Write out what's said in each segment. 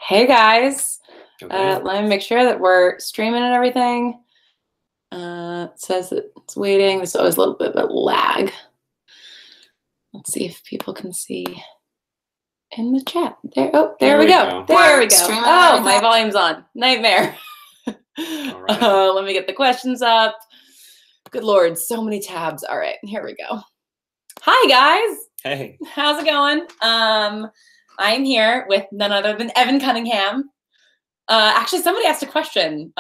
Hey guys, Okay. let me make sure that we're streaming and everything. It says that it's waiting. There's always a little bit of a lag. Let's see if people can see in the chat. There we go. There we go. Oh, my volume's on. Nightmare. All right. Let me get the questions up. Good Lord, so many tabs. All right, here we go. Hi guys. Hey. How's it going? I'm here with none other than Evan Cunningham. Actually, somebody asked a question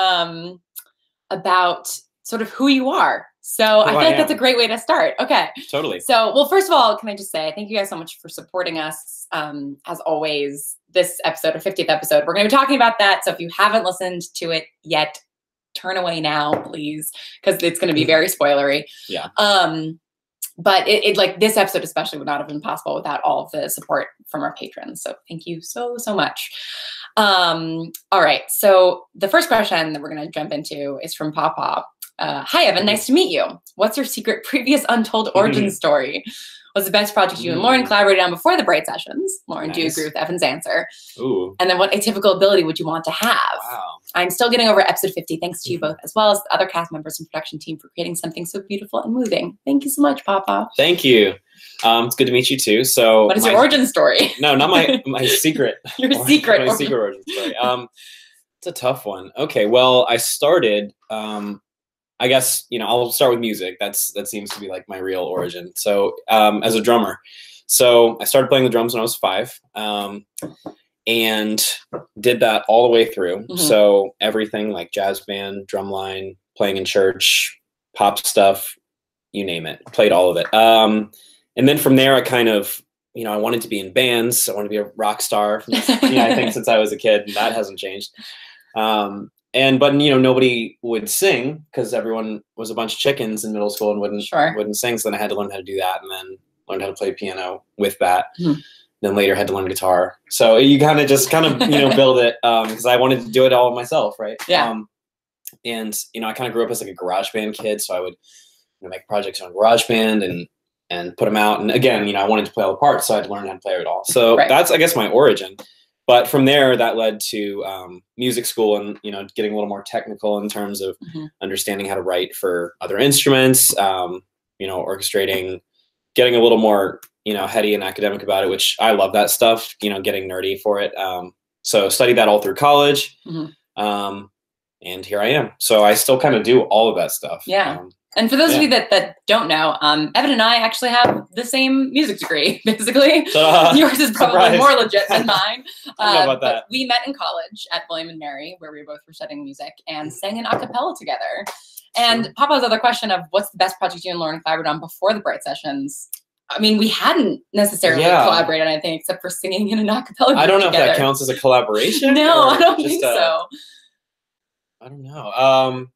about sort of who you are. So I feel like that's a great way to start. Okay. Totally. So, well, first of all, can I just say thank you guys so much for supporting us. As always, this episode, our 50th episode, we're going to be talking about that. So if you haven't listened to it yet, turn away now, please, because it's going to be very spoilery. Yeah. But it like this episode especially would not have been possible without all of the support from our patrons. So thank you so much. All right. So the first question that we're going to jump into is from Papa. Hi, Evan. Nice to meet you. What's your secret previous untold origin story? What's the best project you and Lauren collaborated on before the Bright Sessions? Lauren, do you agree with Evan's answer? Ooh. And then what atypical ability would you want to have? Wow. I'm still getting over episode 50, thanks to you both, as well as the other cast members and production team for creating something so beautiful and moving. Thank you so much, Papa. Thank you. It's good to meet you too. So what is your origin story? No, not my secret. Your secret. My secret origin story. It's a tough one. Okay, well, I started, I guess, I'll start with music. That seems to be like my real origin. So as a drummer. So I started playing the drums when I was 5. And did that all the way through. So everything like jazz band, drumline, playing in church, pop stuff, you name it, played all of it. And then from there, I kind of, I wanted to be in bands. I wanted to be a rock star. I think since I was a kid, and that hasn't changed. But nobody would sing because everyone was a bunch of chickens in middle school and wouldn't sing. So then I had to learn how to do that, and then learned how to play piano with that. Then later had to learn guitar. So you kind of build it because I wanted to do it all myself, right? Yeah. And I kind of grew up as like a garage band kid, so I would make projects on GarageBand and put them out. And again, I wanted to play all the parts, so I had to learn how to play it all. So that's, I guess, my origin. But from there, that led to music school and getting a little more technical in terms of understanding how to write for other instruments, orchestrating, getting a little more heady and academic about it, which I love that stuff, getting nerdy for it. So studied that all through college. And here I am. So I still kind of do all of that stuff. Yeah. And for those of you that don't know, Evan and I actually have the same music degree, basically. Yours is probably more legit than mine. I don't know about that. But we met in college at William and Mary, where we both were studying music, and sang in a cappella together. And Papa's other question of what's the best project you and Lauren collaborated on before the Bright Sessions? I mean, we hadn't necessarily collaborated on anything except for singing in an a cappella group I don't know together. if that counts as a collaboration. No, I don't think so. I don't know.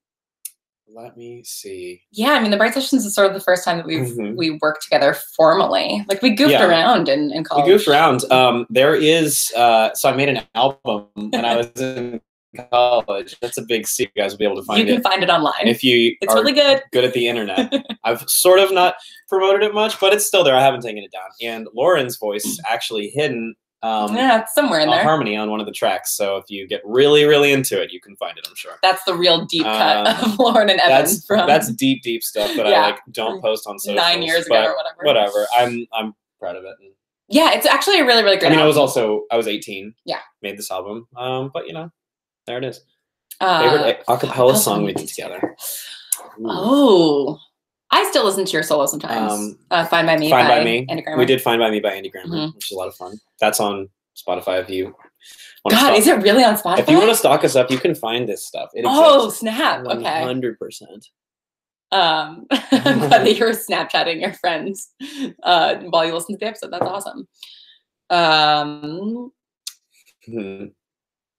Let me see. Yeah, I mean, the Bright Sessions is sort of the first time that we worked together formally. Like we goofed around in college. We goofed around. There is so I made an album when I was in college. That's a big secret. You guys will be able to find it. You can find it online. If you it's really good at the internet. I've sort of not promoted it much, but it's still there. I haven't taken it down. And Lauren's voice is actually hidden. It's somewhere in there. Harmony on one of the tracks. So if you get really into it, you can find it, I'm sure. That's the real deep cut of Lauren and Evan. That's deep stuff that I don't post on socials. 9 years ago or whatever. Whatever. I'm proud of it. Yeah, it's actually a really great album. I was 18. Yeah. Made this album. But there it is. Favorite acapella song we did together. Oh. I still listen to your solo sometimes. Fine by Me by Andy Grammer. We did Fine by Me by Andy Grammer, which is a lot of fun. That's on Spotify if you want to is it really on Spotify? If you want to stalk us up, you can find this stuff. It snap. 100%. Whether you're Snapchatting your friends while you listen to the episode, that's awesome.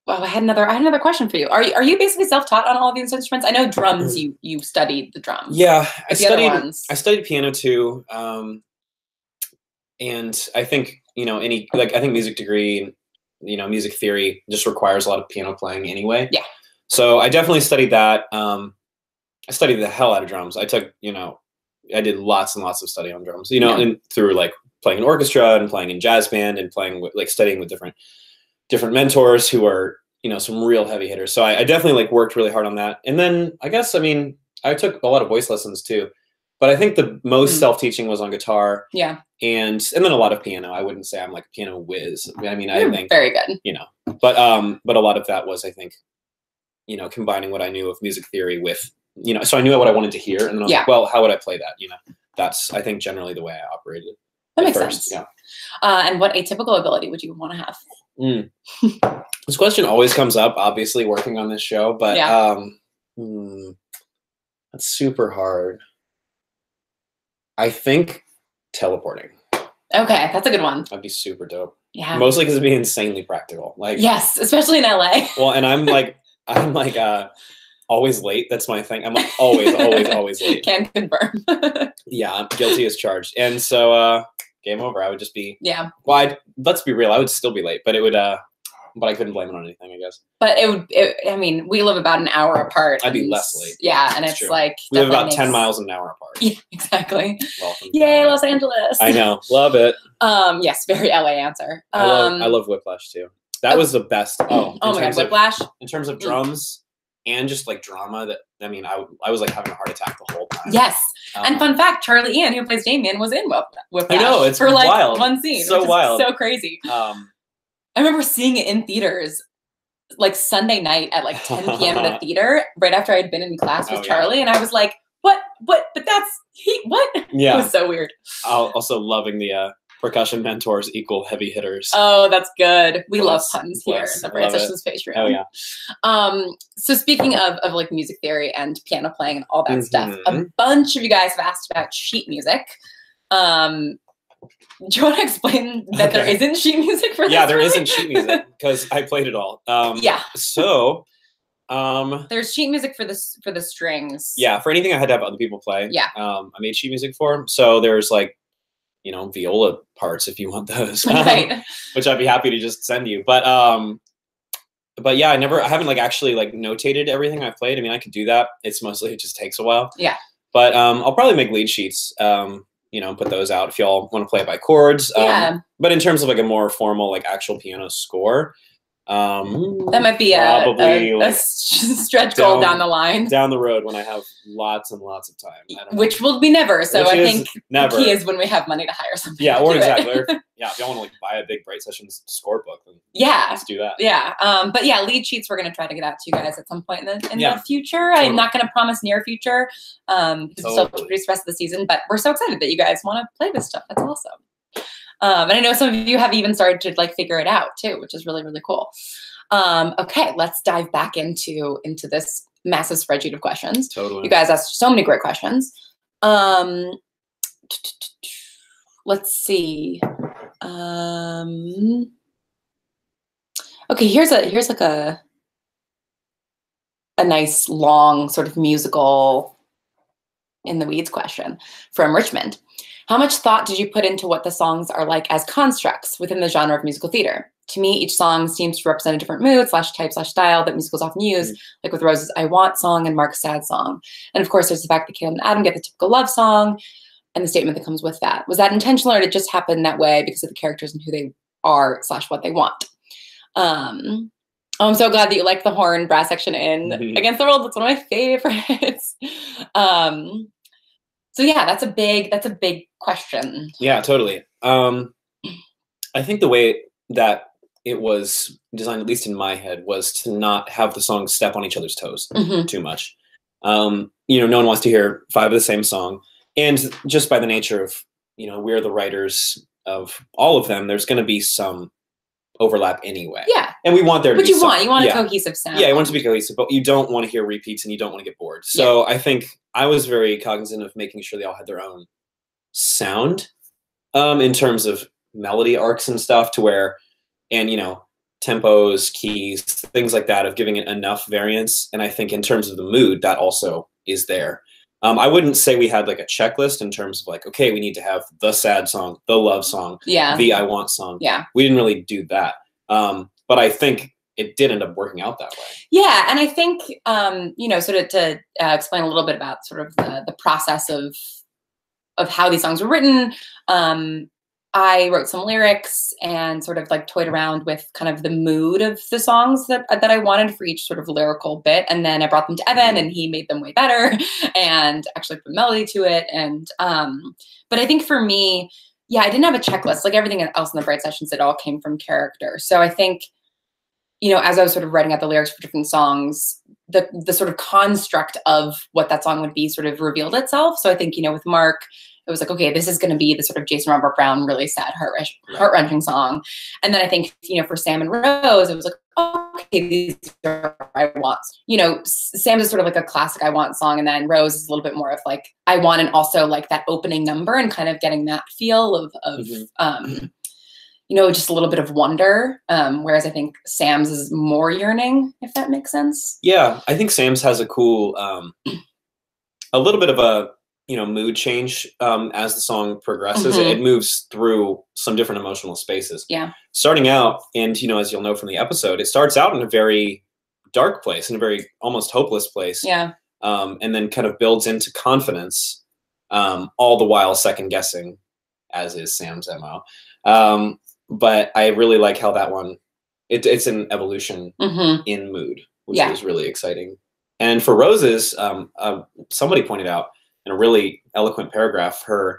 Well, I had another question for you. Are you basically self-taught on all of these instruments? I know drums. You studied the drums. Yeah, I studied piano too. And I think I think music degree, music theory just requires a lot of piano playing anyway. Yeah. So I definitely studied that. I studied the hell out of drums. I took I did lots and lots of study on drums. And through like playing in orchestra and playing in jazz band and playing with studying with different different mentors who are, some real heavy hitters. So I definitely like worked really hard on that. And then I guess, I took a lot of voice lessons too, but I think the most self-teaching was on guitar. Yeah. And then a lot of piano. I wouldn't say I'm like a piano whiz. I think very good. But a lot of that was, I think, combining what I knew of music theory with, so I knew what I wanted to hear, and then I was like, well, how would I play that? That's, I think, generally the way I operated. That makes sense. Yeah. And what atypical ability would you want to have? This question always comes up, obviously, working on this show, but that's super hard. I think teleporting. Okay, that's a good one. That'd be super dope. Yeah. Mostly because it'd be insanely practical. Like, yes, especially in LA. Well, and I'm like always late. That's my thing. I'm like always late. Can confirm. Yeah, I'm guilty as charged. And so game over. I would just be well, let's be real, I would still be late, but it would but I couldn't blame it on anything, I guess. But we live about an hour apart. I'd be less late. Yeah, and it's true. Like we live about 10 miles an hour apart. Yeah, exactly. Welcome. Yay, Los Angeles. I know. Love it. Yes, very LA answer. I love Whiplash too. That was the best. Oh my god, Whiplash. In terms of drums and just like drama, I was like having a heart attack the whole time. Yes. And fun fact, Charlie Ian, who plays Damien, was in Whiplash. I know, it's for like wild. one scene. So wild. So crazy. I remember seeing it in theaters like Sunday night at like 10 p.m. in the theater, right after I'd been in class with Charlie, and I was like, what? But that's what? Yeah. It was so weird. Also loving the percussion mentors equal heavy hitters. Oh, that's good. We love puns here in the Francis Space Room. Oh yeah. So speaking of like music theory and piano playing and all that stuff, a bunch of you guys have asked about sheet music. Do you want to explain that there isn't sheet music for this? Yeah, there isn't sheet music because I played it all. So there's sheet music for the strings. Yeah, for anything I had to have other people play. Yeah. I made sheet music for. So there's like, viola parts if you want those. Right. Which I'd be happy to just send you. But yeah, I haven't like actually like notated everything I've played. I could do that. It just takes a while. Yeah. But I'll probably make lead sheets. Put those out if y'all want to play it by chords. But in terms of like a more formal, like actual piano score, that might be a stretch goal down the line. Down the road when I have lots and lots of time. Which will be never. So I think the key is when we have money to hire somebody. Yeah, or exactly. If y'all want to like buy a big Bright Sessions score book, then let's do that. Yeah. But yeah, lead sheets we're going to try to get out to you guys at some point in the future. Totally. I'm not going to promise near future because we still have to produce the rest of the season, but we're so excited that you guys want to play this stuff. That's awesome. And I know some of you have even started to like figure it out too, which is really, really cool. Okay, let's dive back into this massive spreadsheet of questions. Totally. You guys asked so many great questions. Let's see. Okay, here's like a nice long sort of musical in the weeds question from Richmond. How much thought did you put into what the songs are like as constructs within the genre of musical theater? To me, each song seems to represent a different mood /type /style that musicals often use, like with Rose's I Want song and Mark's Sad song. And of course, there's the fact that Caleb and Adam get the typical love song and the statement that comes with that. Was that intentional, or did it just happen that way because of the characters and who they are /what they want? I'm so glad that you liked the horn brass section in Against the World. That's one of my favorites. So yeah, that's a big question. Yeah, totally. I think the way that it was designed, at least in my head, was to not have the songs step on each other's toes too much. No one wants to hear 5 of the same song. And just by the nature of, we're the writers of all of them, there's going to be some overlap anyway. Yeah. And we want there to be you want a cohesive sound. Yeah, you want it to be cohesive, but you don't want to hear repeats and you don't want to get bored. So I think I was very cognizant of making sure they all had their own sound in terms of melody arcs and stuff, to where, and tempos, keys, things like that, of giving it enough variance. And I think in terms of the mood, that also is there. I wouldn't say we had like a checklist in terms of like, okay, we need to have the sad song, the love song, the I Want song. Yeah. We didn't really do that. But I think it did end up working out that way. Yeah. And I think, sort of to explain a little bit about sort of the process of how these songs were written. I wrote some lyrics and sort of like toyed around with kind of the mood of the songs that I wanted for each sort of lyrical bit. And then I brought them to Evan and he made them way better and actually put melody to it. And, but I think for me, yeah, I didn't have a checklist. Like everything else in the Bright Sessions, it all came from character. So I think, you know, as I was sort of writing out the lyrics for different songs, the sort of construct of what that song would be sort of revealed itself. So I think, you know, with Mark, it was like, okay, this is going to be the sort of Jason Robert Brown, really sad, heart-wrenching song. And then I think, you know, for Sam and Rose, it was like, okay, these are I want. You know, Sam's is sort of like a classic I want song. And then Rose is a little bit more of like, I want, and also like that opening number and kind of getting that feel of you know, just a little bit of wonder. Whereas I think Sam's is more yearning, if that makes sense. Yeah, I think Sam's has a cool, a little bit of a, you know, mood change as the song progresses. It moves through some different emotional spaces. Yeah. Starting out, and, you know, as you'll know from the episode, it starts out in a very dark place, in a very almost hopeless place. Yeah. And then kind of builds into confidence, all the while second guessing, as is Sam's MO. But I really like how that one, it's an evolution in mood, which is really exciting. And for Rose's, somebody pointed out in a really eloquent paragraph, the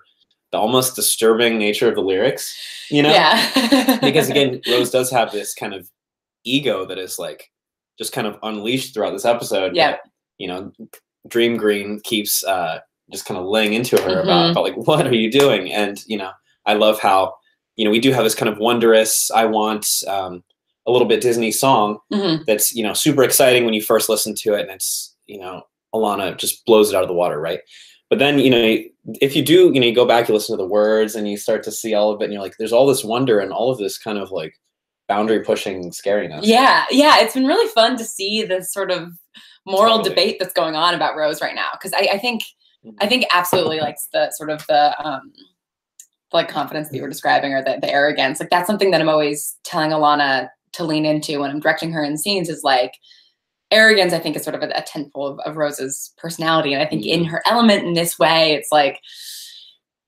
almost disturbing nature of the lyrics, you know? Yeah. Because again, Rose does have this kind of ego that is like just kind of unleashed throughout this episode. Yeah. That, you know, Dream Green keeps just kind of laying into her about like, what are you doing? And, you know, I love how, you know, we do have this kind of wondrous, I want a little bit Disney song that's, you know, super exciting when you first listen to it. And it's, you know, Alana just blows it out of the water, right? But then, you know, if you do, you know, you go back, you listen to the words and you start to see all of it and you're like, there's all this wonder and all of this kind of like boundary pushing scariness. Yeah. Yeah. It's been really fun to see this sort of moral debate that's going on about Rose right now. Cause I think absolutely like the sort of the like confidence that you were describing or the arrogance, like that's something that I'm always telling Alana to lean into when I'm directing her in scenes is like, arrogance, I think, is sort of a tentpole of Rose's personality. And I think in her element in this way, it's like,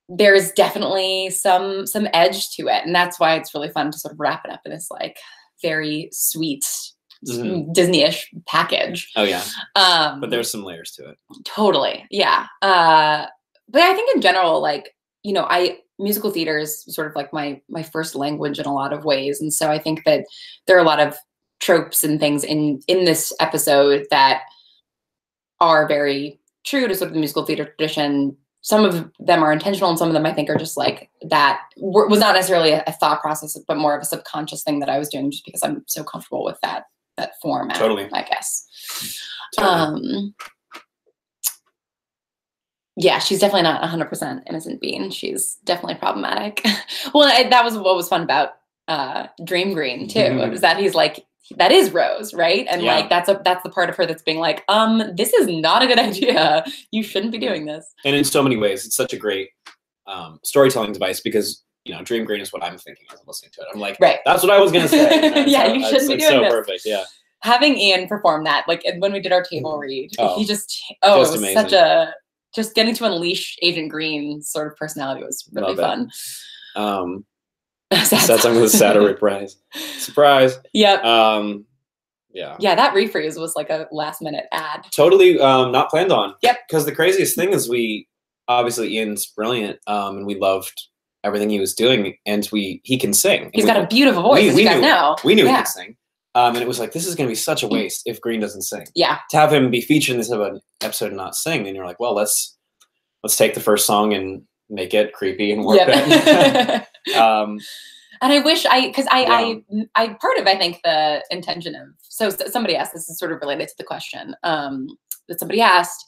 there's definitely some edge to it. And that's why it's really fun to sort of wrap it up in this like very sweet Disney-ish package. Oh yeah. But there's some layers to it. Totally. Yeah. But I think in general, like, you know, musical theater is sort of like my first language in a lot of ways. And so I think that there are a lot of tropes and things in this episode that are very true to sort of the musical theater tradition. Some of them are intentional and some of them I think are just like that was not necessarily a thought process, but more of a subconscious thing that I was doing just because I'm so comfortable with that format. Totally. I guess. Totally. Yeah, she's definitely not 100% innocent being. She's definitely problematic. Well, that was what was fun about Dream Green too, is that he's like, that is Rose, right? And like that's the part of her that's being like, this is not a good idea. You shouldn't be doing this. And in so many ways, it's such a great storytelling device because, you know, Dream Green is what I'm thinking as I'm listening to it. I'm like, that's what I was gonna say. You know, yeah, you shouldn't be doing this. So perfect. Yeah. Having Ian perform that, like when we did our table read, he just it was amazing. Such a just getting to unleash Agent Green's sort of personality was really fun. Said something with a sadder reprise. Surprise. Yep. Yeah. Yeah, that rephrase was like a last minute ad. Totally not planned on. Yep. Because the craziest thing is obviously Ian's brilliant, and we loved everything he was doing, and he can sing. He's got a beautiful voice, as you guys know. We knew he could sing. And it was like, this is going to be such a waste if Green doesn't sing. Yeah. To have him be featured in this episode and not sing, and you're like, well, let's take the first song and make it creepy and warp it. And I wish because I part of, I think, the intention of, so somebody asked, this is sort of related to the question that somebody asked.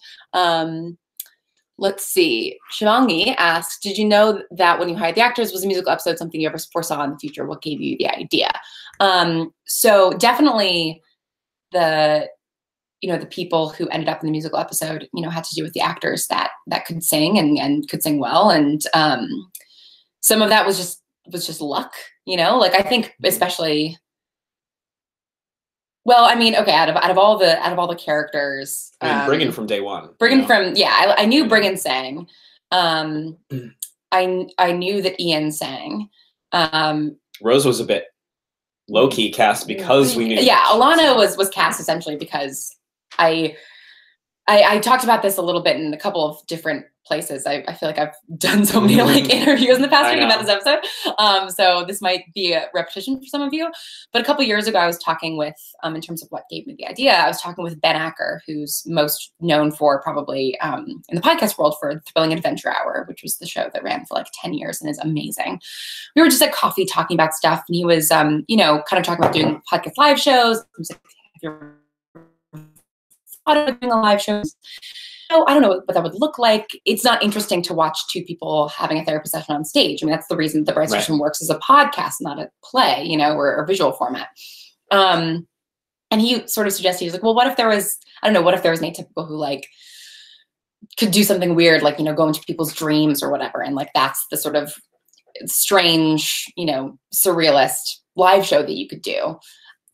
Let's see. Shivangi asked, did you know that when you hired the actors, was a musical episode something you ever foresaw in the future? What gave you the idea? So definitely the people who ended up in the musical episode, you know, had to do with the actors that could sing and could sing well. And some of that was just luck, you know, like I think especially, well, I mean, okay, out of all the characters, I mean, Briggan from day one. Briggan I knew Briggan sang. I knew that Ian sang. Rose was a bit low-key cast because we knew. Yeah, Alana was cast essentially because I talked about this a little bit in a couple of different places. I feel like I've done so many like interviews in the past week about this episode. So this might be a repetition for some of you. But a couple years ago, I was talking with, in terms of what gave me the idea, I was talking with Ben Acker, who's most known for probably in the podcast world for Thrilling Adventure Hour, which was the show that ran for like 10 years and is amazing. We were just at coffee talking about stuff, and he was, you know, kind of talking about doing podcast live shows. I was like, have you ever thought about doing a live shows? No, I don't know what that would look like. It's not interesting to watch two people having a therapy session on stage. I mean, that's the reason the Bright Session works as a podcast, not a play, you know, or a visual format. And he sort of suggested, he was like, well, what if there was, I don't know, what if there was an atypical who like could do something weird, like, you know, go into people's dreams or whatever. And like, that's the sort of strange, you know, surrealist live show that you could do.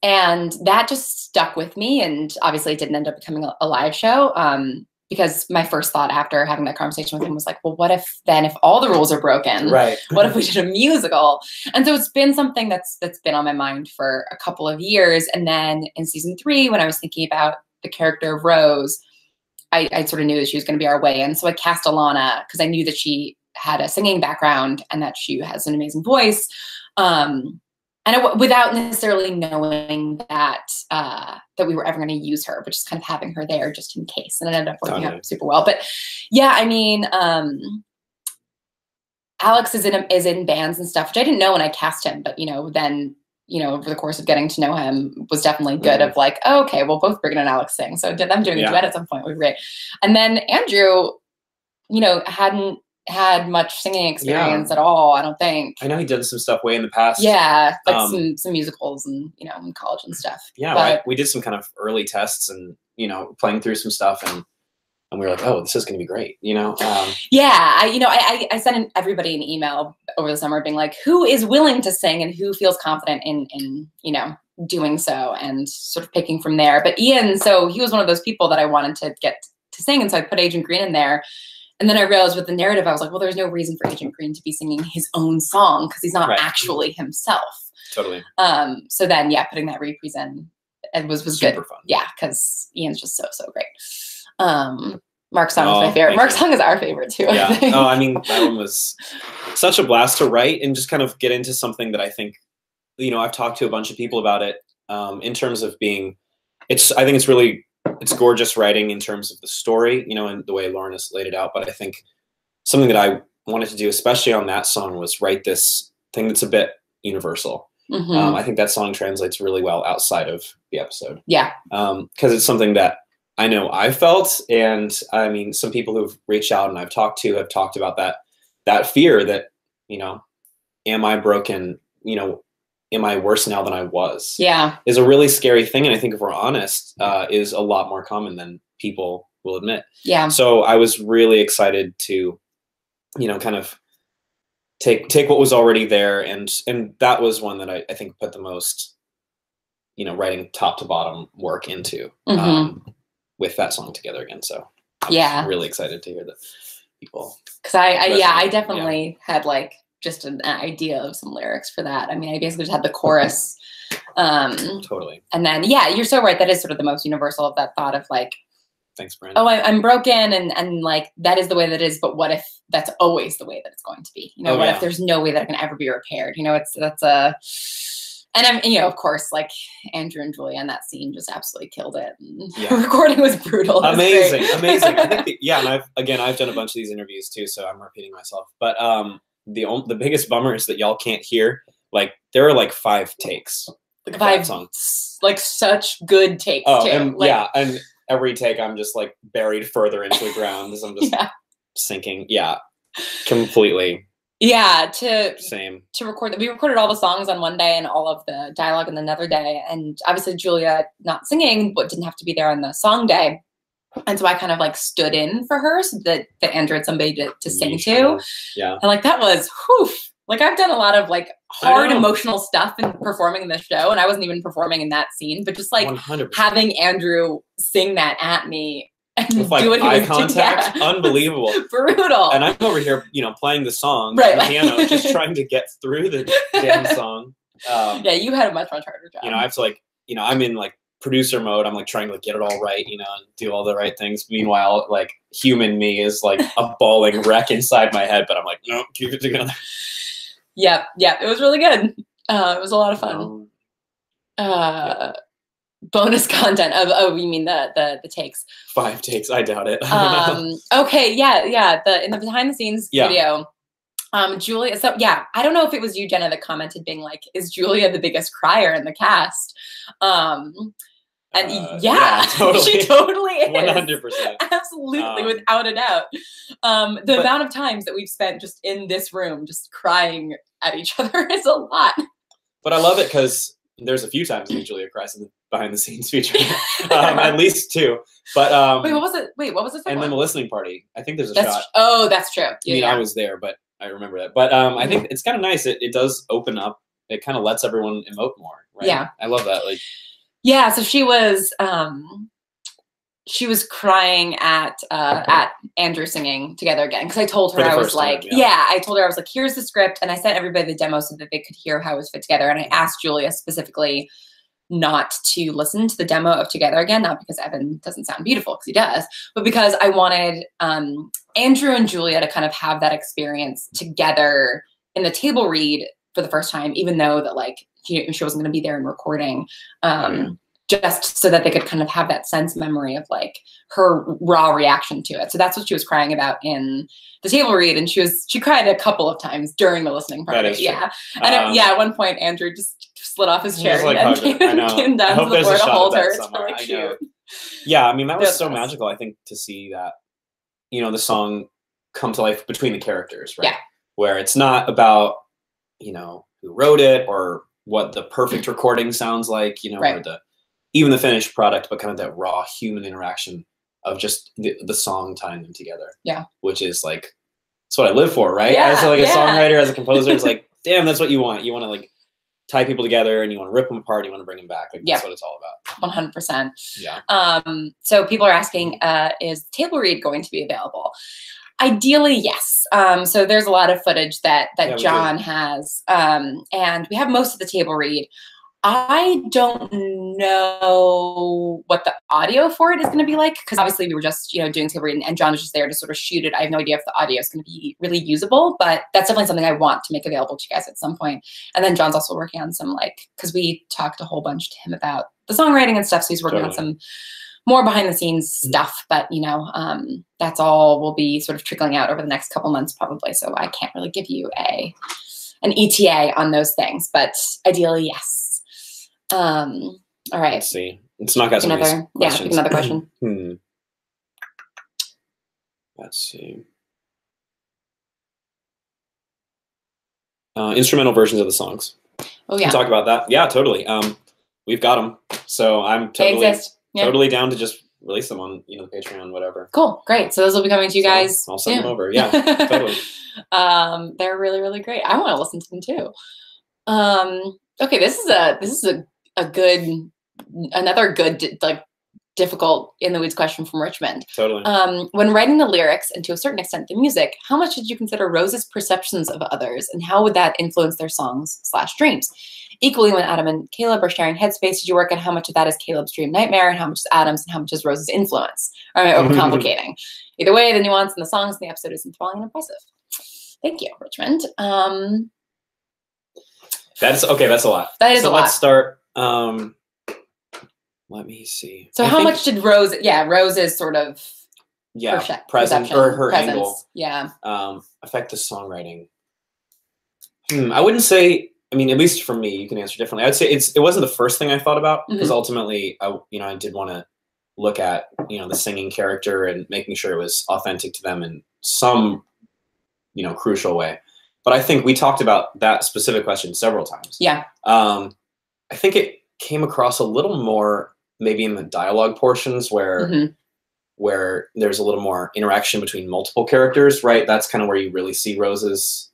And that just stuck with me. And obviously it didn't end up becoming a live show. Because my first thought after having that conversation with him was like, well, what if then if all the rules are broken, right? What if we did a musical? And so it's been something that's been on my mind for a couple of years. And then in season 3, when I was thinking about the character of Rose, I sort of knew that she was going to be our way in. So I cast Alana because I knew that she had a singing background and that she has an amazing voice. And without necessarily knowing that that we were ever going to use her, but just kind of having her there just in case. And it ended up working out super well. But yeah, I mean, Alex is in bands and stuff, which I didn't know when I cast him. But, you know, then, you know, over the course of getting to know him was definitely good of like, oh, okay, well, both Brigham and Alex sing. So them doing a duet at some point would be great. And then Andrew, you know, hadn't had much singing experience at all, I don't think. I know he did some stuff way in the past. Yeah, like some musicals and, you know, in college and stuff. Yeah, but we did some kind of early tests and, you know, playing through some stuff and we were like, oh, this is going to be great, you know? Yeah, I sent everybody an email over the summer being like, who is willing to sing and who feels confident in you know, doing so, and sort of picking from there. But Ian, so he was one of those people that I wanted to get to sing, and so I put Agent Green in there. And then I realized with the narrative, I was like, well, there's no reason for Agent Green to be singing his own song because he's not actually himself. Totally. So then, yeah, putting that reprise in was super good. Fun. Yeah, because Ian's just so great. Mark's song is my favorite. Mark's song is our favorite too. Yeah. I think. Oh, I mean, that one was such a blast to write and just kind of get into something that I think, you know, I've talked to a bunch of people about it in terms of being. I think it's really. It's gorgeous writing in terms of the story, you know, and the way Lauren has laid it out. But I think something that I wanted to do, especially on that song, was write this thing that's a bit universal. Mm-hmm. I think that song translates really well outside of the episode. Yeah. Because it's something that I know I felt. And I mean, some people who've reached out and I've talked to have talked about that fear that, you know, am I broken? You know, am I worse now than I was? Yeah. Is a really scary thing. And I think if we're honest, is a lot more common than people will admit. Yeah. So I was really excited to, you know, kind of take what was already there. And that was one that I think put the most, you know, writing top to bottom work into with that song together again. So I'm really excited to hear that people. Because I definitely had like, just an idea of some lyrics for that. I mean, I basically just had the chorus. Totally. And then, yeah, you're so right. That is sort of the most universal of that thought of like, thanks, Brandon. Oh, I'm broken and like, that is the way that it is. But what if that's always the way that it's going to be? You know, what if there's no way that it can ever be repaired? You know, and I'm, you know, of course, like Andrew and Julia in that scene just absolutely killed it. The recording was brutal. Amazing. I think and I've done a bunch of these interviews too, so I'm repeating myself. But the biggest bummer is that y'all can't hear. Like there are like 5 takes. Like 5 songs. Like such good takes too. And, like, and every take I'm just like buried further into the ground as I'm just sinking. Yeah, completely. Yeah, same. To record that. We recorded all the songs on one day and all of the dialogue on another day. And obviously Julia not singing, but didn't have to be there on the song day. And so I kind of like stood in for her so that Andrew had somebody to sing to. Yeah. And like that was, like I've done a lot of like hard emotional stuff in performing in the show. And I wasn't even performing in that scene, but just like 100%. having Andrew sing that at me and with like do what he eye was contact. doing. Yeah. Unbelievable. Brutal. And I'm over here, you know, playing the song Right. on the piano, just trying to get through the damn song. Yeah, you had a much harder job. You know, I have to like, you know, I'm in like producer mode. I'm like trying to like, get it all right, you know, and do all the right things. Meanwhile, like human me is like a bawling wreck inside my head, but I'm like, no, keep it together. Yep. It was really good. It was a lot of fun. Bonus content of, oh, you mean the takes? 5 takes, I doubt it. Okay, yeah. In the behind the scenes video, Julia. So yeah, I don't know if it was you, Jenna, that commented being like, "Is Julia the biggest crier in the cast?" And yeah, totally. She totally is. 100%. Absolutely, without a doubt. The amount of times that we've spent just in this room, just crying at each other is a lot. But I love it because there's a few times that Julia cries in the behind the scenes feature. At least 2. But wait, what was it? And then the listening party. I think there's a shot. Oh, that's true. Yeah, I mean, I was there, but I remember that. But I think it's kind of nice. It does open up. It kind of lets everyone emote more. Right? Yeah, I love that. Like, yeah. So she was crying at Andrew singing Together Again, because I told her, I was like, I told her, I was like, here's the script, and I sent everybody the demo so that they could hear how it was fit together. And I asked Julia specifically not to listen to the demo of Together Again, not because Evan doesn't sound beautiful, because he does, but because I wanted Andrew and Julia to kind of have that experience together in the table read for the first time, even though that like she wasn't going to be there in recording, just so that they could kind of have that sense memory of like her raw reaction to it. So that's what she was crying about in the table read, and she cried a couple of times during the listening party. That is true. And at one point Andrew just slid off his chair like, and came down to the floor to hold her. It's really cute. Yeah, I mean, that was so magical, I think, to see that, you know, the song come to life between the characters, right? Yeah. Where it's not about, you know, who wrote it or what the perfect recording sounds like, you know, or even the finished product, but kind of that raw human interaction of just the song tying them together. Yeah. Which is like, it's what I live for, right? Yeah, as like a songwriter, as a composer, it's like, damn, that's what you want. You want to like tie people together and you want to rip them apart. You want to bring them back. Like, that's what it's all about. 100%. Yeah. So people are asking, is table read going to be available? Ideally, yes. So there's a lot of footage that John has, and we have most of the table read. I don't know what the audio for it is going to be like, because obviously we were just, you know, doing table read, and John was just there to sort of shoot it. I have no idea if the audio is going to be really usable, but that's definitely something I want to make available to you guys at some point. And then John's also working on some, like, because we talked a whole bunch to him about the songwriting and stuff, so he's working on some more behind the scenes stuff, but you know, that's all will be sort of trickling out over the next couple months probably. So I can't really give you an ETA on those things, but ideally, yes. All right. Let's see. Let's knock out some of these questions. Pick another question. Let's see. Instrumental versions of the songs. Oh yeah. We'll talk about that. Yeah, totally. We've got them. So I'm totally down to just release them on, you know, the Patreon, whatever. Cool. Great. So those will be coming to you guys. I'll send them over. Yeah, totally. They're really, really great. I want to listen to them too. Okay. This is another good, like, difficult in the weeds question from Richmond. Totally. When writing the lyrics and to a certain extent the music, how much did you consider Rose's perceptions of others, and how would that influence their songs/dreams? Equally, when Adam and Caleb are sharing headspace, did you work on how much of that is Caleb's dream nightmare and how much is Adam's and how much is Rose's influence? Or am I overcomplicating? Either way, the nuance in the songs and the episode is enthralling and impressive. Thank you, Richmond. That's okay. That's a lot. That is a lot. Let's start. Let me see. So how much did Rose? Yeah, Rose's sort of presence or her angle. Yeah. Affect the songwriting. I wouldn't say. I mean, at least for me, you can answer differently. I'd say it wasn't the first thing I thought about, because ultimately, I did want to look at, you know, the singing character and making sure it was authentic to them in some, you know, crucial way. But I think we talked about that specific question several times. Yeah. I think it came across a little more maybe in the dialogue portions where there's a little more interaction between multiple characters, right? That's kind of where you really see Rose's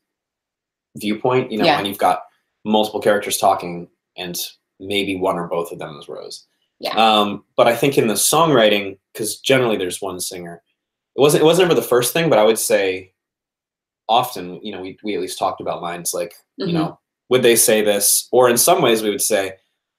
viewpoint, you know, when you've got multiple characters talking and maybe one or both of them is Rose. Yeah. But I think in the songwriting, because generally there's one singer, it wasn't ever the first thing, but I would say often, you know, we at least talked about lines like, you know, would they say this? Or in some ways we would say,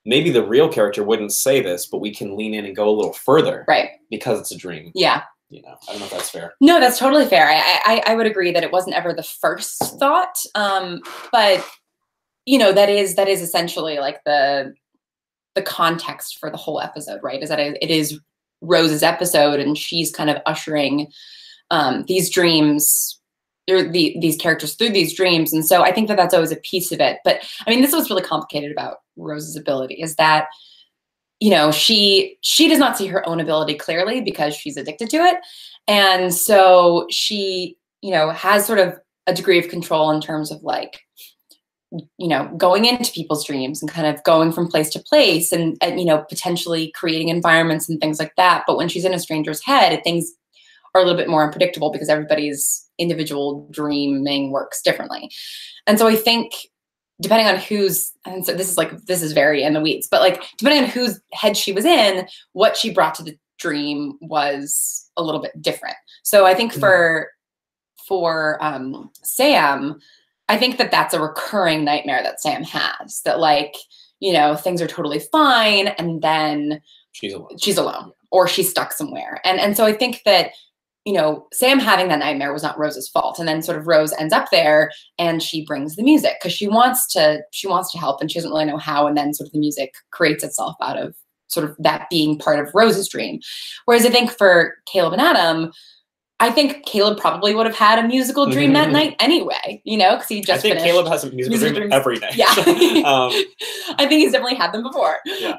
maybe the real character wouldn't say this, but we can lean in and go a little further. Right. Because it's a dream. Yeah. You know, I don't know if that's fair. No, that's totally fair. I would agree that it wasn't ever the first thought. But you know, that is essentially like the context for the whole episode, right? Is that it is Rose's episode, and she's kind of ushering these dreams, or these characters through these dreams. And so I think that that's always a piece of it. But I mean, this is what's really complicated about Rose's ability, is that, you know, she does not see her own ability clearly because she's addicted to it. And so she, you know, has sort of a degree of control in terms of like, you know, going into people's dreams and kind of going from place to place and you know, potentially creating environments and things like that. But when she's in a stranger's head, things are a little bit more unpredictable because everybody's individual dreaming works differently. And so I think depending on who's, and so this is very in the weeds, but like depending on whose head she was in, what she brought to the dream was a little bit different. So I think for Sam, I think that that's a recurring nightmare that Sam has, that like, you know, things are totally fine and then she's alone or she's stuck somewhere. And so I think that, you know, Sam having that nightmare was not Rose's fault. And then sort of Rose ends up there and she brings the music because she wants to help and she doesn't really know how. And then sort of the music creates itself out of sort of that being part of Rose's dream. Whereas I think for Caleb and Adam, I think Caleb probably would have had a musical dream that night anyway, you know, because he just finished. Caleb has a musical dream every night. Yeah. I think he's definitely had them before. Yeah.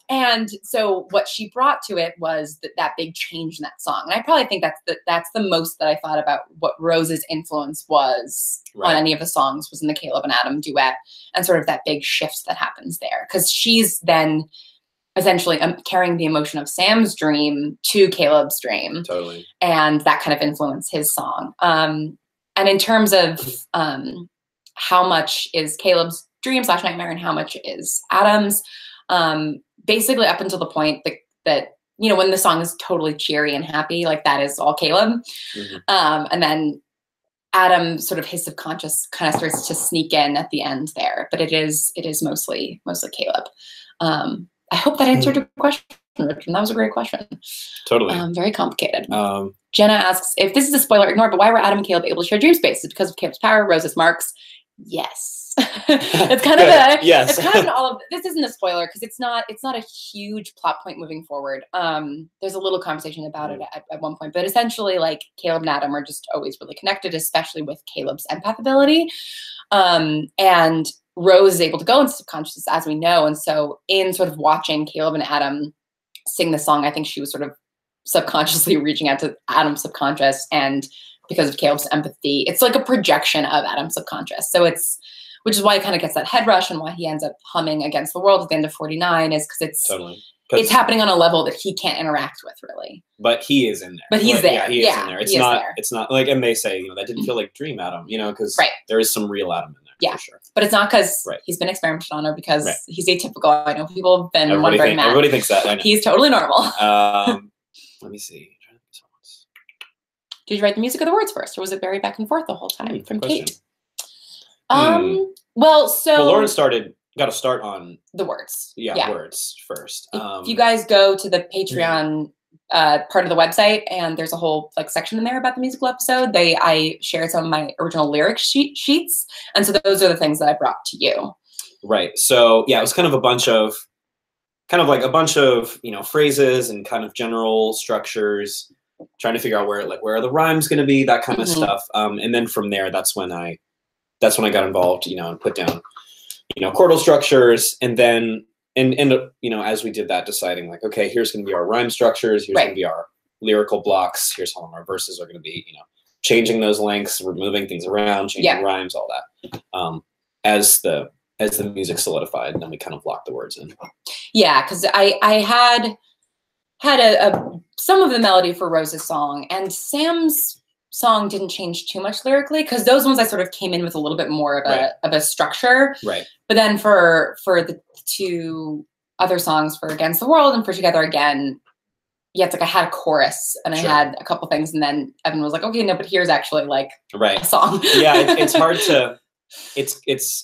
And so what she brought to it was that big change in that song. And I probably think that's the most that I thought about what Rose's influence was on any of the songs was in the Caleb and Adam duet and sort of that big shift that happens there. Because she's then essentially carrying the emotion of Sam's dream to Caleb's dream. Totally. And that kind of influenced his song. And in terms of how much is Caleb's dream / nightmare and how much is Adam's, basically up until the point that, you know, when the song is totally cheery and happy, like that is all Caleb. And then Adam sort of his subconscious kind of starts to sneak in at the end there, but it is mostly Caleb. I hope that answered your question, Richard. That was a great question. Totally. Very complicated. Jenna asks, if this is a spoiler, ignore, but why were Adam and Caleb able to share dream space? Is it because of Caleb's power, Rose's marks? Yes. It's kind of yes. It's kind of all of this isn't a spoiler because it's not a huge plot point moving forward. There's a little conversation about it at one point, but essentially like Caleb and Adam are just always really connected, especially with Caleb's empath ability. And Rose is able to go into subconscious, as we know. And so in sort of watching Caleb and Adam sing the song, I think she was sort of subconsciously reaching out to Adam's subconscious. And because of Caleb's empathy, it's like a projection of Adam's subconscious. So which is why he kind of gets that head rush and why he ends up humming Against the World at the end of 49 is because it's happening on a level that he can't interact with really. But he is in there. But he's there. Yeah, he is in there. It's not like, and they say, you know, that didn't feel like Dream Adam, you know, because there is some real Adam in there. Yeah, for sure. But it's not because he's been experimented on or because he's atypical. I know people have been wondering that. Everybody thinks that. I know. He's totally normal. Let me see. Did you write the music or the words first, or was it very back and forth the whole time from Kate? Well, Lauren got to start on the words. Yeah, words first. If you guys go to the Patreon part of the website, and there's a whole like section in there about the musical episode. I shared some of my original lyric sheets, and so those are the things that I brought to you. Right. So yeah, it was kind of a bunch of you know, phrases and kind of general structures, trying to figure out where are the rhymes going to be, that kind of stuff. And then from there, that's when I got involved, you know, and put down, you know, chordal structures, and then. And you know, as we did that, deciding like, okay, here's going to be our rhyme structures. Here's going to be our lyrical blocks. Here's how long our verses are going to be. You know, changing those lengths, removing things around, changing rhymes, all that. As the music solidified, and then we kind of locked the words in. Yeah, because I had some of the melody for Rose's song, and Sam's song didn't change too much lyrically because those ones I sort of came in with a little bit more of a structure. Right. But then for the two other songs for Against the World and for Together Again, yeah, it's like I had a chorus and I had a couple things, and then Evan was like, okay, no, but here's actually like a song. Yeah, it's hard to,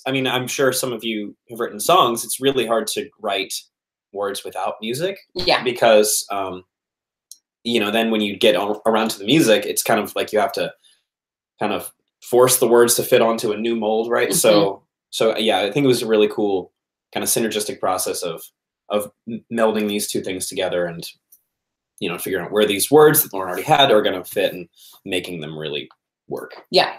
I mean, I'm sure some of you have written songs. It's really hard to write words without music. Yeah. Because, you know, then when you get around to the music, it's kind of like you have to kind of force the words to fit onto a new mold, right? Mm-hmm. So yeah, I think it was a really cool kind of synergistic process of melding these two things together and, you know, figuring out where these words that Lauren already had are going to fit and making them really work. Yeah.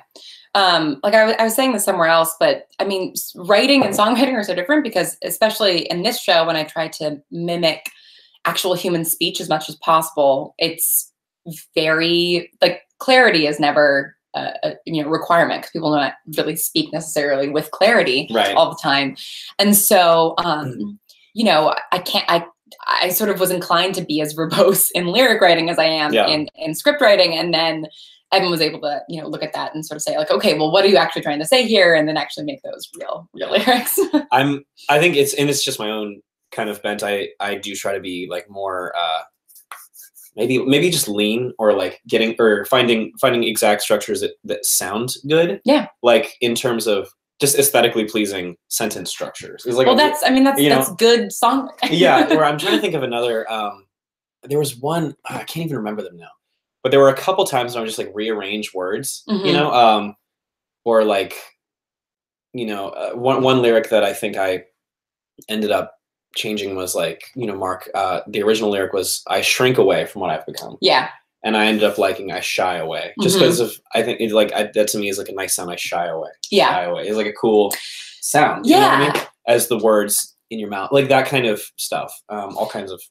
Like I was saying this somewhere else, but I mean, writing and songwriting are so different because especially in this show, when I try to mimic actual human speech as much as possible, it's very, like, clarity is never a requirement because people don't really speak necessarily with clarity all the time. And so, you know, I sort of was inclined to be as verbose in lyric writing as I am in script writing. And then Evan was able to, you know, look at that and sort of say like, okay, well, what are you actually trying to say here? And then actually make those real lyrics. I think it's just my own kind of bent. I do try to be like more, maybe just lean or like finding exact structures that sound good. Yeah. Like in terms of just aesthetically pleasing sentence structures. It's like, well, that's good song. Yeah. Or I'm trying to think of another, there was one, I can't even remember them now, but there were a couple times when I would just like rearrange words, you know, or like, you know, one lyric that I think I ended up changing was like, you know, Mark, the original lyric was, I shrink away from what I've become. Yeah. And I ended up liking, I shy away, just because of, I think it's like, that to me is like a nice sound. I shy away. Yeah. Shy away. It's like a cool sound. You know what I mean? As the words in your mouth, like that kind of stuff. All kinds of.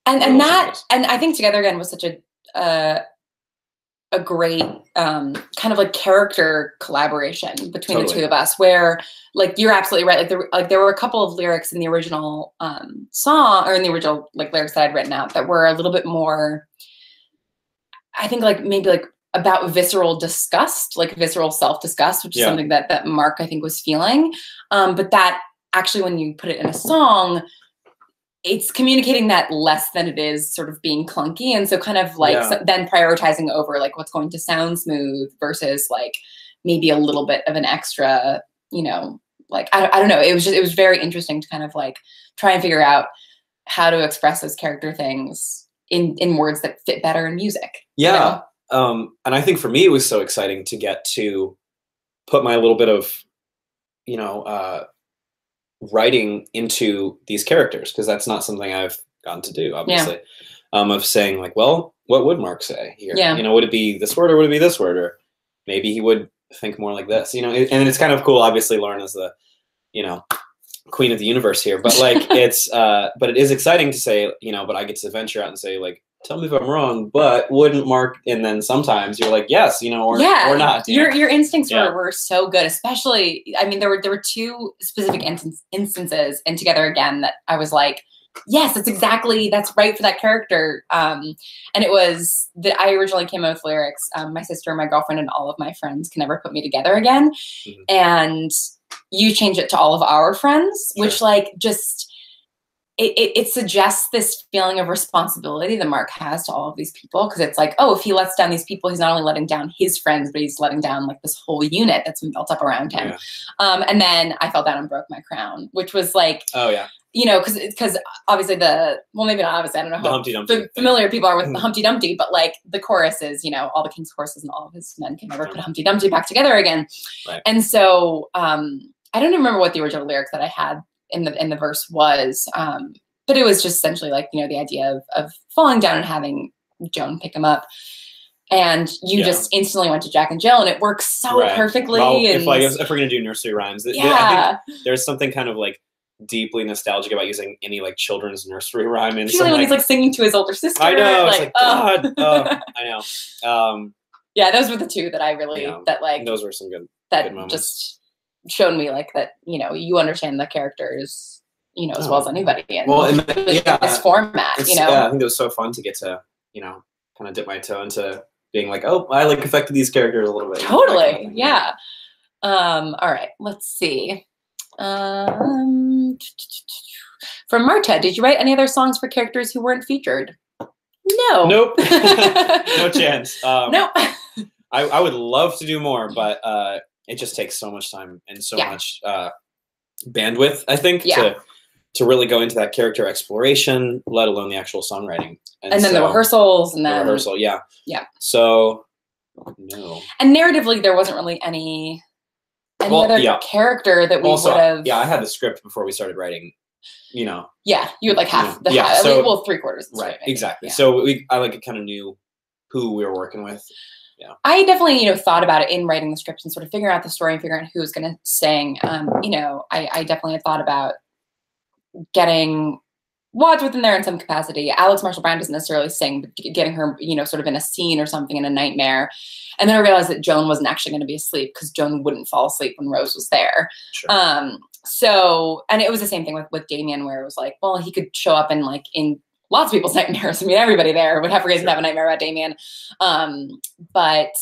And I think Together Again was such a great kind of like character collaboration between the two of us, where like you're absolutely right. Like there were a couple of lyrics in the original song, or in the original like lyrics that I'd written out that were a little bit more, I think, like maybe like about visceral disgust, like visceral self-disgust, which is something that Mark, I think, was feeling. But that actually, when you put it in a song, it's communicating that less than it is sort of being clunky. And so kind of like then prioritizing over like what's going to sound smooth versus like maybe a little bit of an extra, you know, like, I don't know. It was very interesting to kind of like try and figure out how to express those character things in words that fit better in music. Yeah. You know? And I think for me, it was so exciting to get to put my little bit of, you know, writing into these characters, because that's not something I've gotten to do, obviously. Of saying like, well, what would Mark say here? You know, would it be this word or would it be this word? Or maybe he would think more like this, you know? And it's kind of cool. Obviously, Lauren is the, you know, queen of the universe here, but like it's, but it is exciting to say, you know, but I get to venture out and say like, tell me if I'm wrong, but wouldn't Mark? And then sometimes you're like, yes, you know, or not. Your instincts were so good, especially. I mean, there were two specific instances in Together Again that I was like, yes, that's right for that character. And it was that I originally came up with lyrics. My sister, my girlfriend, and all of my friends can never put me together again, and you change it to all of our friends, which like just. It suggests this feeling of responsibility that Mark has to all of these people, because it's like, oh, if he lets down these people, he's not only letting down his friends, but he's letting down like this whole unit that's been built up around him. And then I fell down and broke my crown, which was like, you know, because obviously maybe not obviously, I don't know how Humpty Dumpty familiar people are with the Humpty Dumpty, but like the chorus is, you know, all the king's horses and all of his men can never put Humpty Dumpty back together again. And so I don't remember what the original lyric that I had in the verse was, but it was just essentially like, you know, the idea of falling down and having Joan pick him up, and you just instantly went to Jack and Jill, and it works so perfectly. Well, if we're gonna do nursery rhymes, I think there's something kind of like deeply nostalgic about using any like children's nursery rhyme in when he's like singing to his older sister. I know, like, God, I know. Yeah, those were the two that I really those were some good moments. Just shown me like that, you know, you understand the characters, you know, as well as anybody. And this format, you know. Yeah, I think it was so fun to get to, you know, kind of dip my toe into being like, oh, I like affected these characters a little bit. Totally, yeah. All right, let's see. From Marta, did you write any other songs for characters who weren't featured? No. Nope. No chance. Nope. I would love to do more, but it just takes so much time and so much bandwidth, I think, to really go into that character exploration, let alone the actual songwriting. And then the rehearsals and then the rehearsal, yeah. So no. And narratively, there wasn't really any other character that we would have. Yeah, I had the script before we started writing. You know. Yeah, you would like half the half. So, well, 3/4. Right, exactly. Yeah. So I like kind of knew who we were working with. Yeah. I definitely, thought about it in writing the script and sort of figuring out the story and figuring out who was going to sing. I definitely had thought about getting Wad's within there in some capacity. Alex Marshall Brown doesn't necessarily sing, but getting her, sort of in a scene or something in a nightmare. And then I realized that Joan wasn't actually going to be asleep because Joan wouldn't fall asleep when Rose was there. Sure. And it was the same thing with Damien, where it was like, well, he could show up in lots of people's nightmares. I mean, everybody there would have a reason to have a nightmare about Damien. But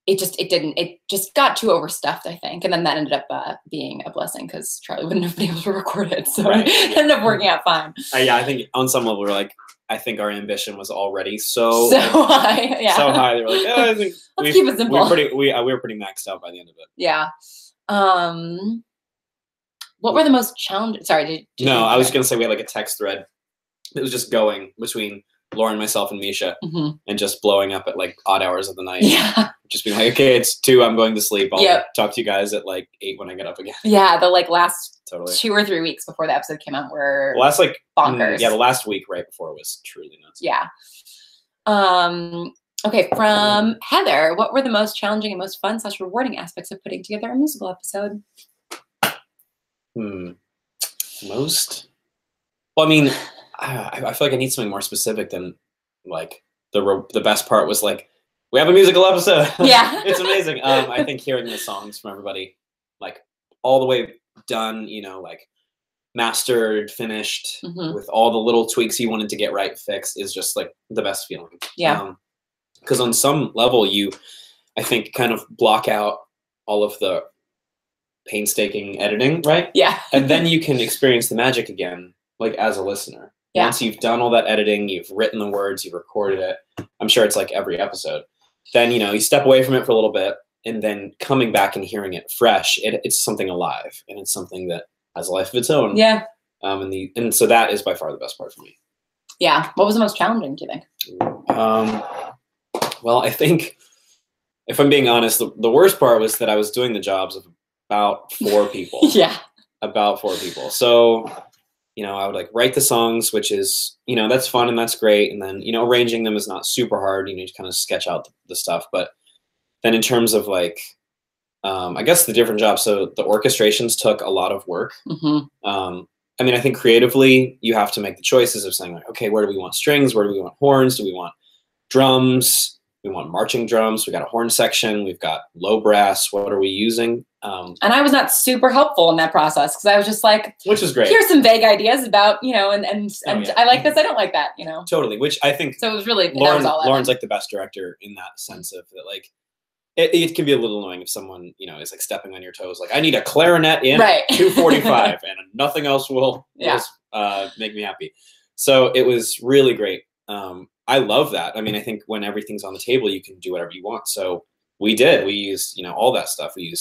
it just got too overstuffed, I think. And then that ended up being a blessing because Charlie wouldn't have been able to record it. So it ended up working out fine. I think on some level, we're like, I think our ambition was already so high. Yeah. So high. They were like, oh, I think let's keep it simple. We were pretty maxed out by the end of it. Yeah. What were the most challenging? Sorry. No, I was going to say we had like a text thread that was just going between Lauren, myself, and Misha, and just blowing up at like odd hours of the night. Yeah. Just being like, okay, it's 2, I'm going to sleep. I'll talk to you guys at like 8 when I get up again. Yeah, the last 2 or 3 weeks before the episode came out were bonkers. The last week right before was truly nuts. Yeah. Okay, from Heather, what were the most challenging and most fun / rewarding aspects of putting together a musical episode? Most? Well, I mean, I feel like I need something more specific than like the best part was like, we have a musical episode. Yeah. It's amazing. I think hearing the songs from everybody, like all the way done, like mastered, finished with all the little tweaks you wanted to get right fixed is just like the best feeling. Yeah. Because on some level I think kind of block out all of the painstaking editing, right? Yeah. And then you can experience the magic again, like as a listener. Yeah. Once you've done all that editing, you've written the words, you've recorded it. I'm sure it's like every episode. Then, you step away from it for a little bit and then coming back and hearing it fresh, it's something alive and it's something that has a life of its own. Yeah. And so that is by far the best part for me. Yeah. What was the most challenging, do you think? Well, I think if I'm being honest, the worst part was that I was doing the jobs of about 4 people. Yeah. About 4 people. So, I would like write the songs, which is, that's fun and that's great. And then, arranging them is not super hard. You kind of sketch out the stuff. But then in terms of like, I guess the different jobs. So the orchestrations took a lot of work. I mean, I think creatively you have to make the choices of saying like, okay, where do we want strings? Where do we want horns? Do we want drums? We want marching drums. We got a horn section. We've got low brass. What are we using? And I was not super helpful in that process because I was just like, which is great. Here's some vague ideas about, and I like this. I don't like that, Totally. Which I think. So it was really Lauren's like the best director in that sense of that. Like, it can be a little annoying if someone is like stepping on your toes. Like, I need a clarinet in 245, and nothing else will make me happy. So it was really great. I love that. I mean, I think when everything's on the table, you can do whatever you want. So we did. We used, all that stuff. We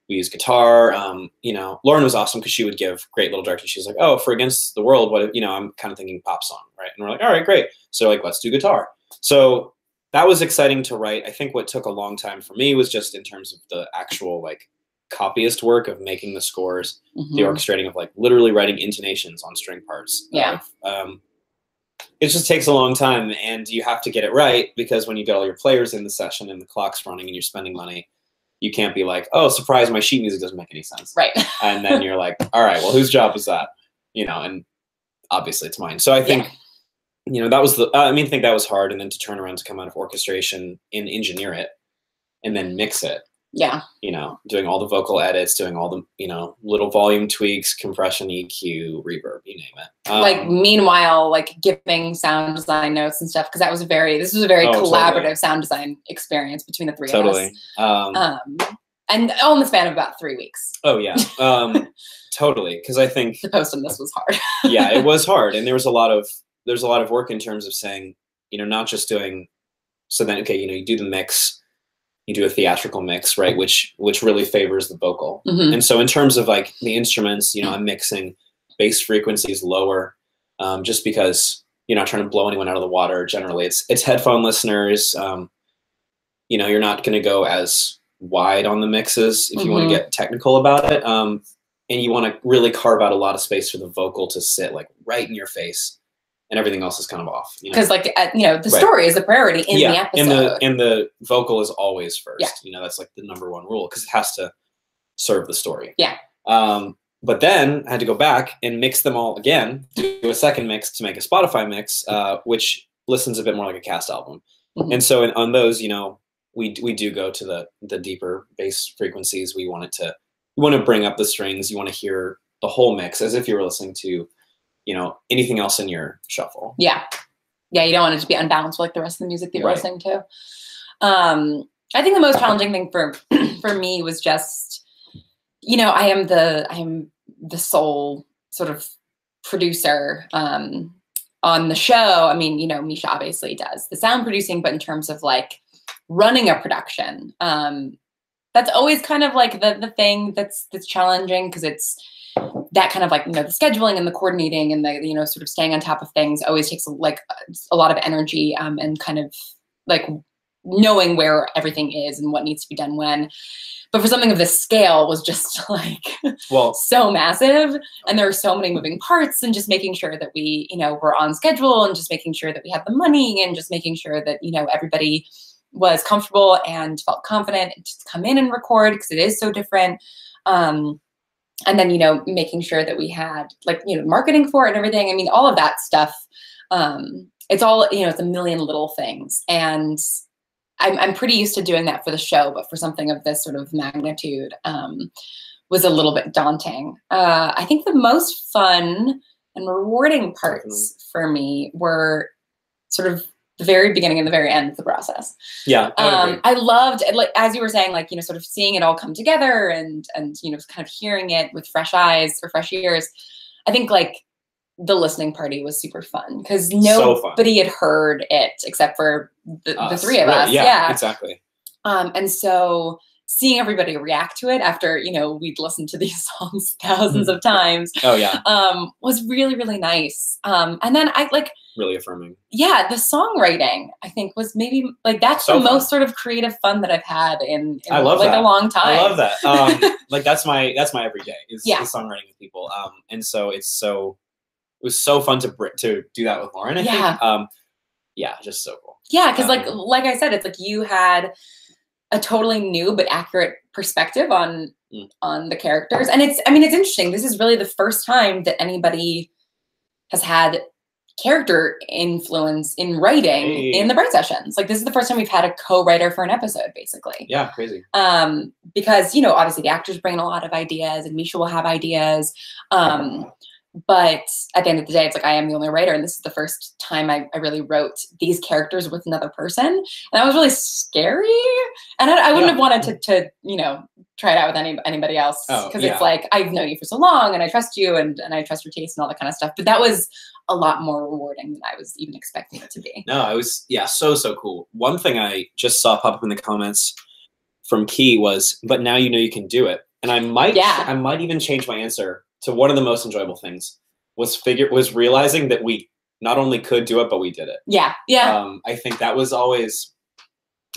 used guitar. Lauren was awesome because she would give great little directions. She's like, oh, for Against the World, what, I'm kind of thinking pop song, right? And we're like, all right, great. So like, let's do guitar. So that was exciting to write. I think what took a long time for me was just in terms of the actual like copyist work of making the scores, the orchestrating of like literally writing intonations on string parts. Yeah. It just takes a long time, and you have to get it right because when you get all your players in the session and the clock's running and you're spending money, you can't be like, oh, surprise, my sheet music doesn't make any sense. Right. And then you're like, all right, well, whose job is that? And obviously it's mine. So I think, that was I think that was hard. And then to turn around to come out of orchestration and engineer it and then mix it. Yeah. Doing all the vocal edits, doing all the, little volume tweaks, compression, EQ, reverb, you name it. Meanwhile, giving sound design notes and stuff, because this was a very collaborative sound design experience between the 3 of us. And all in the span of about 3 weeks. Oh yeah, totally. Because I think the post on this was hard. Yeah, it was hard, and there's a lot of work in terms of saying, not just doing. So then, okay, you do the mix, you do a theatrical mix, right? Which really favors the vocal. Mm-hmm. And so in terms of like the instruments, I'm mixing bass frequencies lower, just because you're not trying to blow anyone out of the water. Generally, it's headphone listeners. You're not going to go as wide on the mixes if you want to get technical about it. And you want to really carve out a lot of space for the vocal to sit like right in your face, and everything else is kind of off. Because the story is the priority in the episode. And the vocal is always first. Yeah. That's like the number one rule, because it has to serve the story. Yeah. But then I had to go back and mix them all again, do a second mix to make a Spotify mix, which listens a bit more like a cast album. Mm-hmm. And so on those, we do go to the deeper bass frequencies. We want to bring up the strings. You want to hear the whole mix as if you were listening to, anything else in your shuffle. Yeah. Yeah. You don't want it to be unbalanced with like the rest of the music that you're listening to. I think the most challenging thing for me was just, I am the sole sort of producer, on the show. I mean, Misha obviously does the sound producing, but in terms of like running a production, that's always kind of like the thing that's challenging, because it's that kind of like, the scheduling and the coordinating and the, sort of staying on top of things always takes like a lot of energy, and kind of like knowing where everything is and what needs to be done when. But for something of this scale was just like so massive, and there were so many moving parts, and just making sure that we, were on schedule, and just making sure that we had the money, and just making sure that, everybody was comfortable and felt confident to come in and record, because it is so different. And then, making sure that we had like, marketing for it and everything. I mean, all of that stuff, it's all, it's a million little things. And I'm pretty used to doing that for the show, but for something of this sort of magnitude, was a little bit daunting. I think the most fun and rewarding parts for me were sort of the very beginning and the very end of the process. Yeah. I loved it, like, as you were saying, like, sort of seeing it all come together and, kind of hearing it with fresh eyes or fresh ears. I think like the listening party was super fun, because nobody had heard it except for the three of us. Yeah, exactly. And so seeing everybody react to it after, we'd listened to these songs thousands of times. Oh yeah. Was really, really nice. And then I like, really affirming. Yeah, the songwriting, I think, was maybe like that's the most sort of creative fun that I've had in I love like that. a long time. I love that. Like that's my everyday is the songwriting with people. And so it was so fun to do that with Lauren. I think. Yeah, just so cool. Yeah, because like I said, it's like you had a totally new but accurate perspective on the characters, and it's interesting. This is really the first time that anybody has had character influence in writing in the Bright Sessions. Like this is the first time we've had a co-writer for an episode, basically. Yeah, crazy. Because obviously the actors bring a lot of ideas, and Misha will have ideas. But at the end of the day, it's like I am the only writer, and this is the first time I really wrote these characters with another person, and that was really scary. And I wouldn't have wanted to try it out with anybody else, because it's like I've known you for so long, and I trust you, and I trust your taste and all that kind of stuff. But that was a lot more rewarding than I was even expecting it to be. No, it was so cool. One thing I just saw pop up in the comments from Key was, "But now you know you can do it," and I might even change my answer to one of the most enjoyable things was realizing that we not only could do it, but we did it. Yeah. Yeah. I think that was always,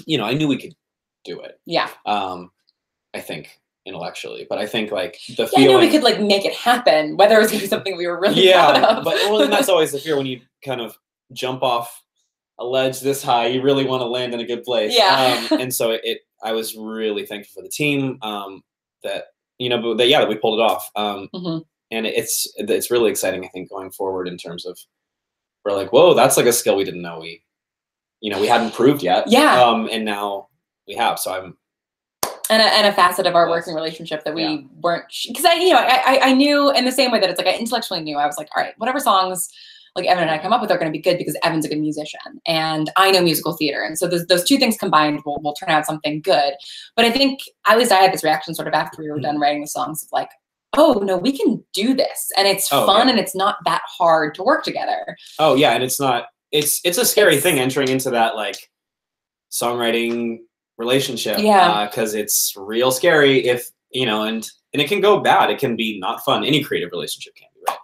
I knew we could do it. Yeah. I think intellectually, but I think like the feeling. I knew we could like make it happen, whether it was going to be something we were really proud of. But and that's always the fear when you kind of jump off a ledge this high, you really want to land in a good place. Yeah. And so I was really thankful for the team, that we pulled it off. And it's really exciting, I think, going forward in terms of we're like, whoa, that's like a skill we didn't know we hadn't proved yet. Yeah. And now we have. So I'm. And a facet of our working relationship that we weren't, because I knew in the same way that it's like I intellectually knew, I was like, all right, whatever songs like Evan and I come up with are going to be good because Evan's a good musician and I know musical theater. And so those two things combined will turn out something good. But I think, at least I had this reaction sort of after we were done writing the songs of like, oh no, we can do this. And it's fun and it's not that hard to work together. Oh yeah. And it's not, it's a scary thing entering into that like songwriting relationship. Yeah. Cause it's real scary if, you know, and it can go bad. It can be not fun. Any creative relationship can be, right?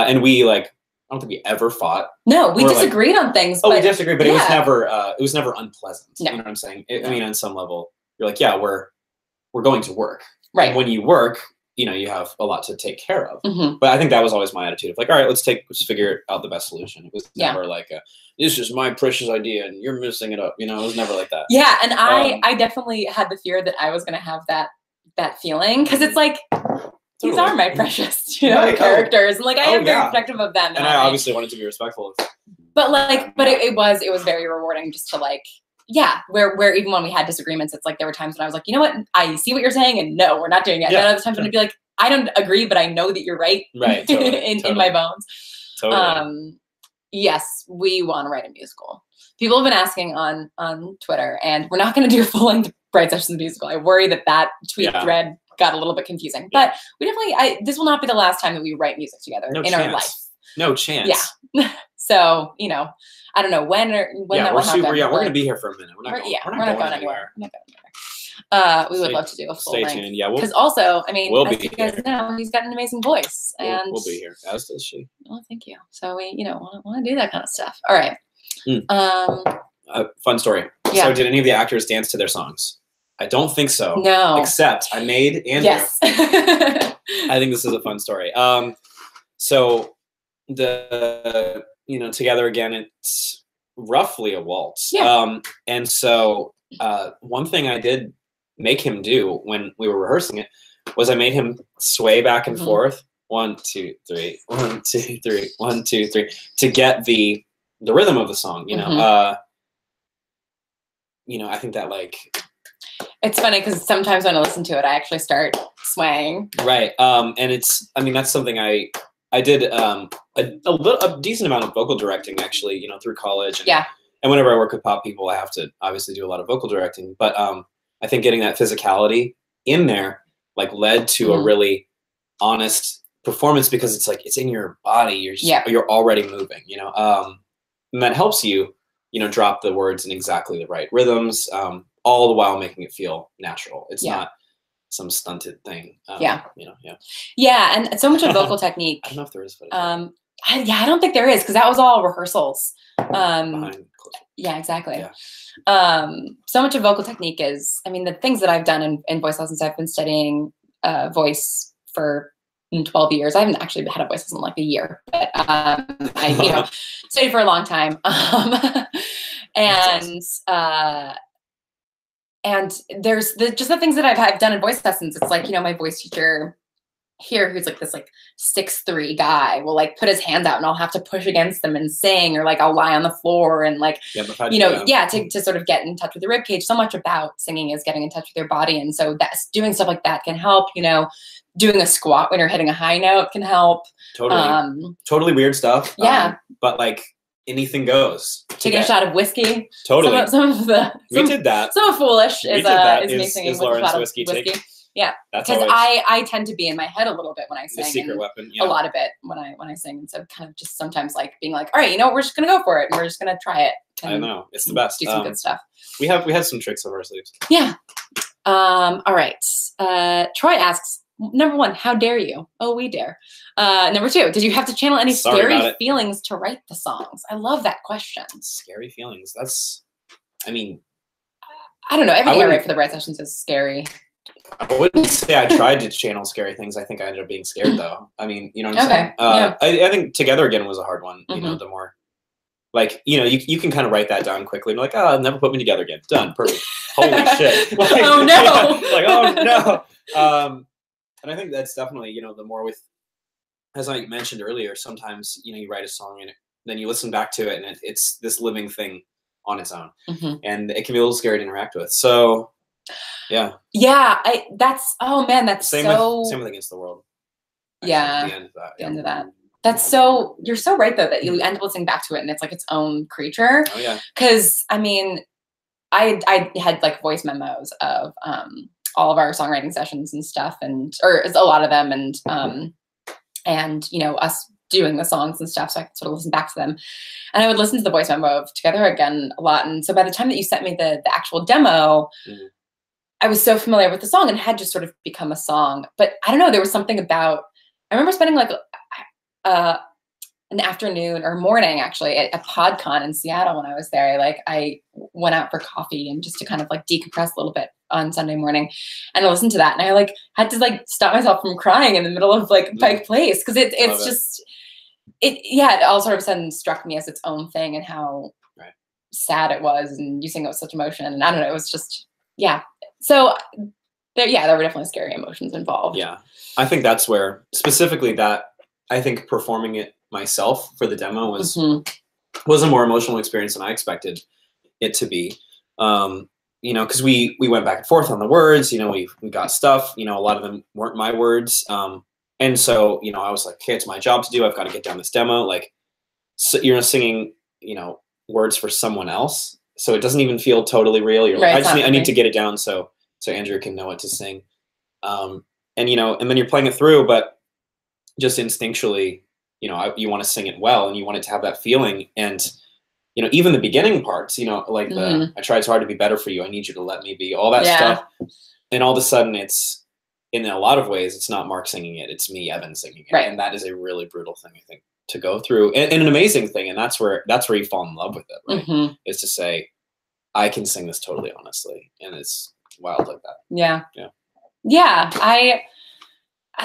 And we like, I don't think we ever fought. No, we disagreed on things. Oh, we disagreed, but it was never unpleasant. No. You know what I'm saying? I mean, on some level, you're like, yeah, we're going to work. Right. And when you work, you know, you have a lot to take care of. Mm-hmm. But I think that was always my attitude of like, all right, let's figure out the best solution. It was never like, this is my precious idea and you're messing it up. You know, it was never like that. Yeah. And I definitely had the fear that I was going to have that feeling. Cause it's like, these are my precious, you know, characters. And like, I am very protective of them. And I obviously wanted to be respectful of. But like, it was very rewarding just to like, where even when we had disagreements, it's like there were times when I was like, you know what, I see what you're saying, and no, we're not doing it. And then other times when I'd be like, I don't agree, but I know that you're right. Right. Totally, in my bones. Totally. Yes, we want to write a musical. People have been asking on Twitter, and we're not going to do a full-length Bright Sessions musical. I worry that tweet thread got a little bit confusing, but we definitely, this will not be the last time that we write music together our life. No chance. Yeah. So, you know, I don't know when that will happen. We're going to be here for a minute. We're not going anywhere. We would love to do a full length. Stay tuned. Yeah. Because also, I mean, we'll as you guys know, he's got an amazing voice. And we'll be here, as does she. Well, thank you. So we, want to do that kind of stuff. All right. Fun story. Yeah. So did any of the actors dance to their songs? I don't think so. No. Except I made Andrew. Yes. I think this is a fun story. So Together Again, it's roughly a waltz. Yeah. And so one thing I did make him do when we were rehearsing it was I made him sway back and forth. 1, 2, 3, 1, 2, 3, 1, 2, 3 to get the rhythm of the song, you know. I think that like it's funny because sometimes when I listen to it, I actually start swaying. Right. And that's something I did a decent amount of vocal directing actually, through college. And whenever I work with pop people, I have to obviously do a lot of vocal directing. But I think getting that physicality in there like led to a really honest performance because it's like it's in your body. You're already moving, and that helps you, drop the words in exactly the right rhythms, all the while making it feel natural. It's not some stunted thing. Yeah, and so much of vocal technique. I don't know if there is footage. I don't think there is because that was all rehearsals. Yeah, exactly. Yeah. So much of vocal technique is, the things that I've done in voice lessons, I've been studying voice for 12 years. I haven't actually had a voice lesson in like a year, but I studied for a long time. And there's just the things that I've done in voice lessons. It's like, my voice teacher here, who's like this like 6'3" guy, will like put his hands out and I'll have to push against them and sing, or like I'll lie on the floor and like, to sort of get in touch with the rib cage. So much about singing is getting in touch with your body. And so that's doing stuff like that can help, doing a squat when you're hitting a high note can help. Totally weird stuff. Yeah. But like anything goes. Taking a shot of whiskey. Totally. We did that. Some foolish is me singing with Lauren's a shot of whiskey. Yeah, because I tend to be in my head a little bit when I sing. The secret weapon. Yeah. A lot of it when I sing, and so kind of just sometimes like being like, all right, we're just gonna go for it, and we're just gonna try it. I know it's the best. Do some good stuff. We had some tricks up our sleeves. Yeah. All right. Troy asks, number 1, how dare you? Oh, we dare. Number 2, did you have to channel any scary feelings to write the songs? I love that question. Scary feelings. I don't know. Everything I write for the Bright Sessions is scary. I wouldn't say I tried to channel scary things. I think I ended up being scared though. You know what I'm saying? I think Together Again was a hard one. The more like, you can kind of write that down quickly and be like, oh, never put me together again. Done. Perfect. Holy shit. Like, oh no. Like, oh no. And I think that's definitely, the more with, as I mentioned earlier, sometimes, you write a song and then you listen back to it and it's this living thing on its own. And it can be a little scary to interact with. So yeah. That's same with Against the World. Yeah. The end of that. you're so right though, that you end up listening back to it and it's like its own creature. Oh yeah. Cause I mean, I had like voice memos of all of our songwriting sessions and stuff, or a lot of them, and you know, us doing the songs and stuff, so I could sort of listen back to them. And I would listen to the voice memo of Together Again a lot. And so by the time that you sent me the actual demo, I was so familiar with the song and had just sort of become a song. But I don't know, there was something about, I remember spending like an afternoon or morning actually at PodCon in Seattle when I was there. I went out for coffee and just to kind of like decompress a little bit on Sunday morning, and I listened to that, and I like had to like stop myself from crying in the middle of like Pike Place, because it's just it all sort of sudden struck me as its own thing, and how sad it was, and you sing it with such emotion, and I don't know, it was just so there were definitely scary emotions involved. Yeah, I think that's where specifically that I think performing it myself for the demo was a more emotional experience than I expected it to be. You know, because we went back and forth on the words. You know, we got stuff. You know, a lot of them weren't my words. And so, you know, I was like, okay, it's my job to do. I've got to get down this demo. Like, so you're singing, you know, words for someone else, so it doesn't even feel totally real. You're like, I need to get it down so Andrew can know what to sing. And you know, and then you're playing it through, but just instinctually, you know, you want to sing it well, and you want it to have that feeling. And you know, even the beginning parts, you know, like I tried so hard to be better for you, I need you to let me be, all that stuff. And all of a sudden it's, in a lot of ways, it's not Mark singing it, it's me, Evan, singing it. Right. And that is a really brutal thing, I think, to go through, and an amazing thing. And that's where you fall in love with it, right? Is to say, I can sing this totally honestly. And it's wild like that. Yeah.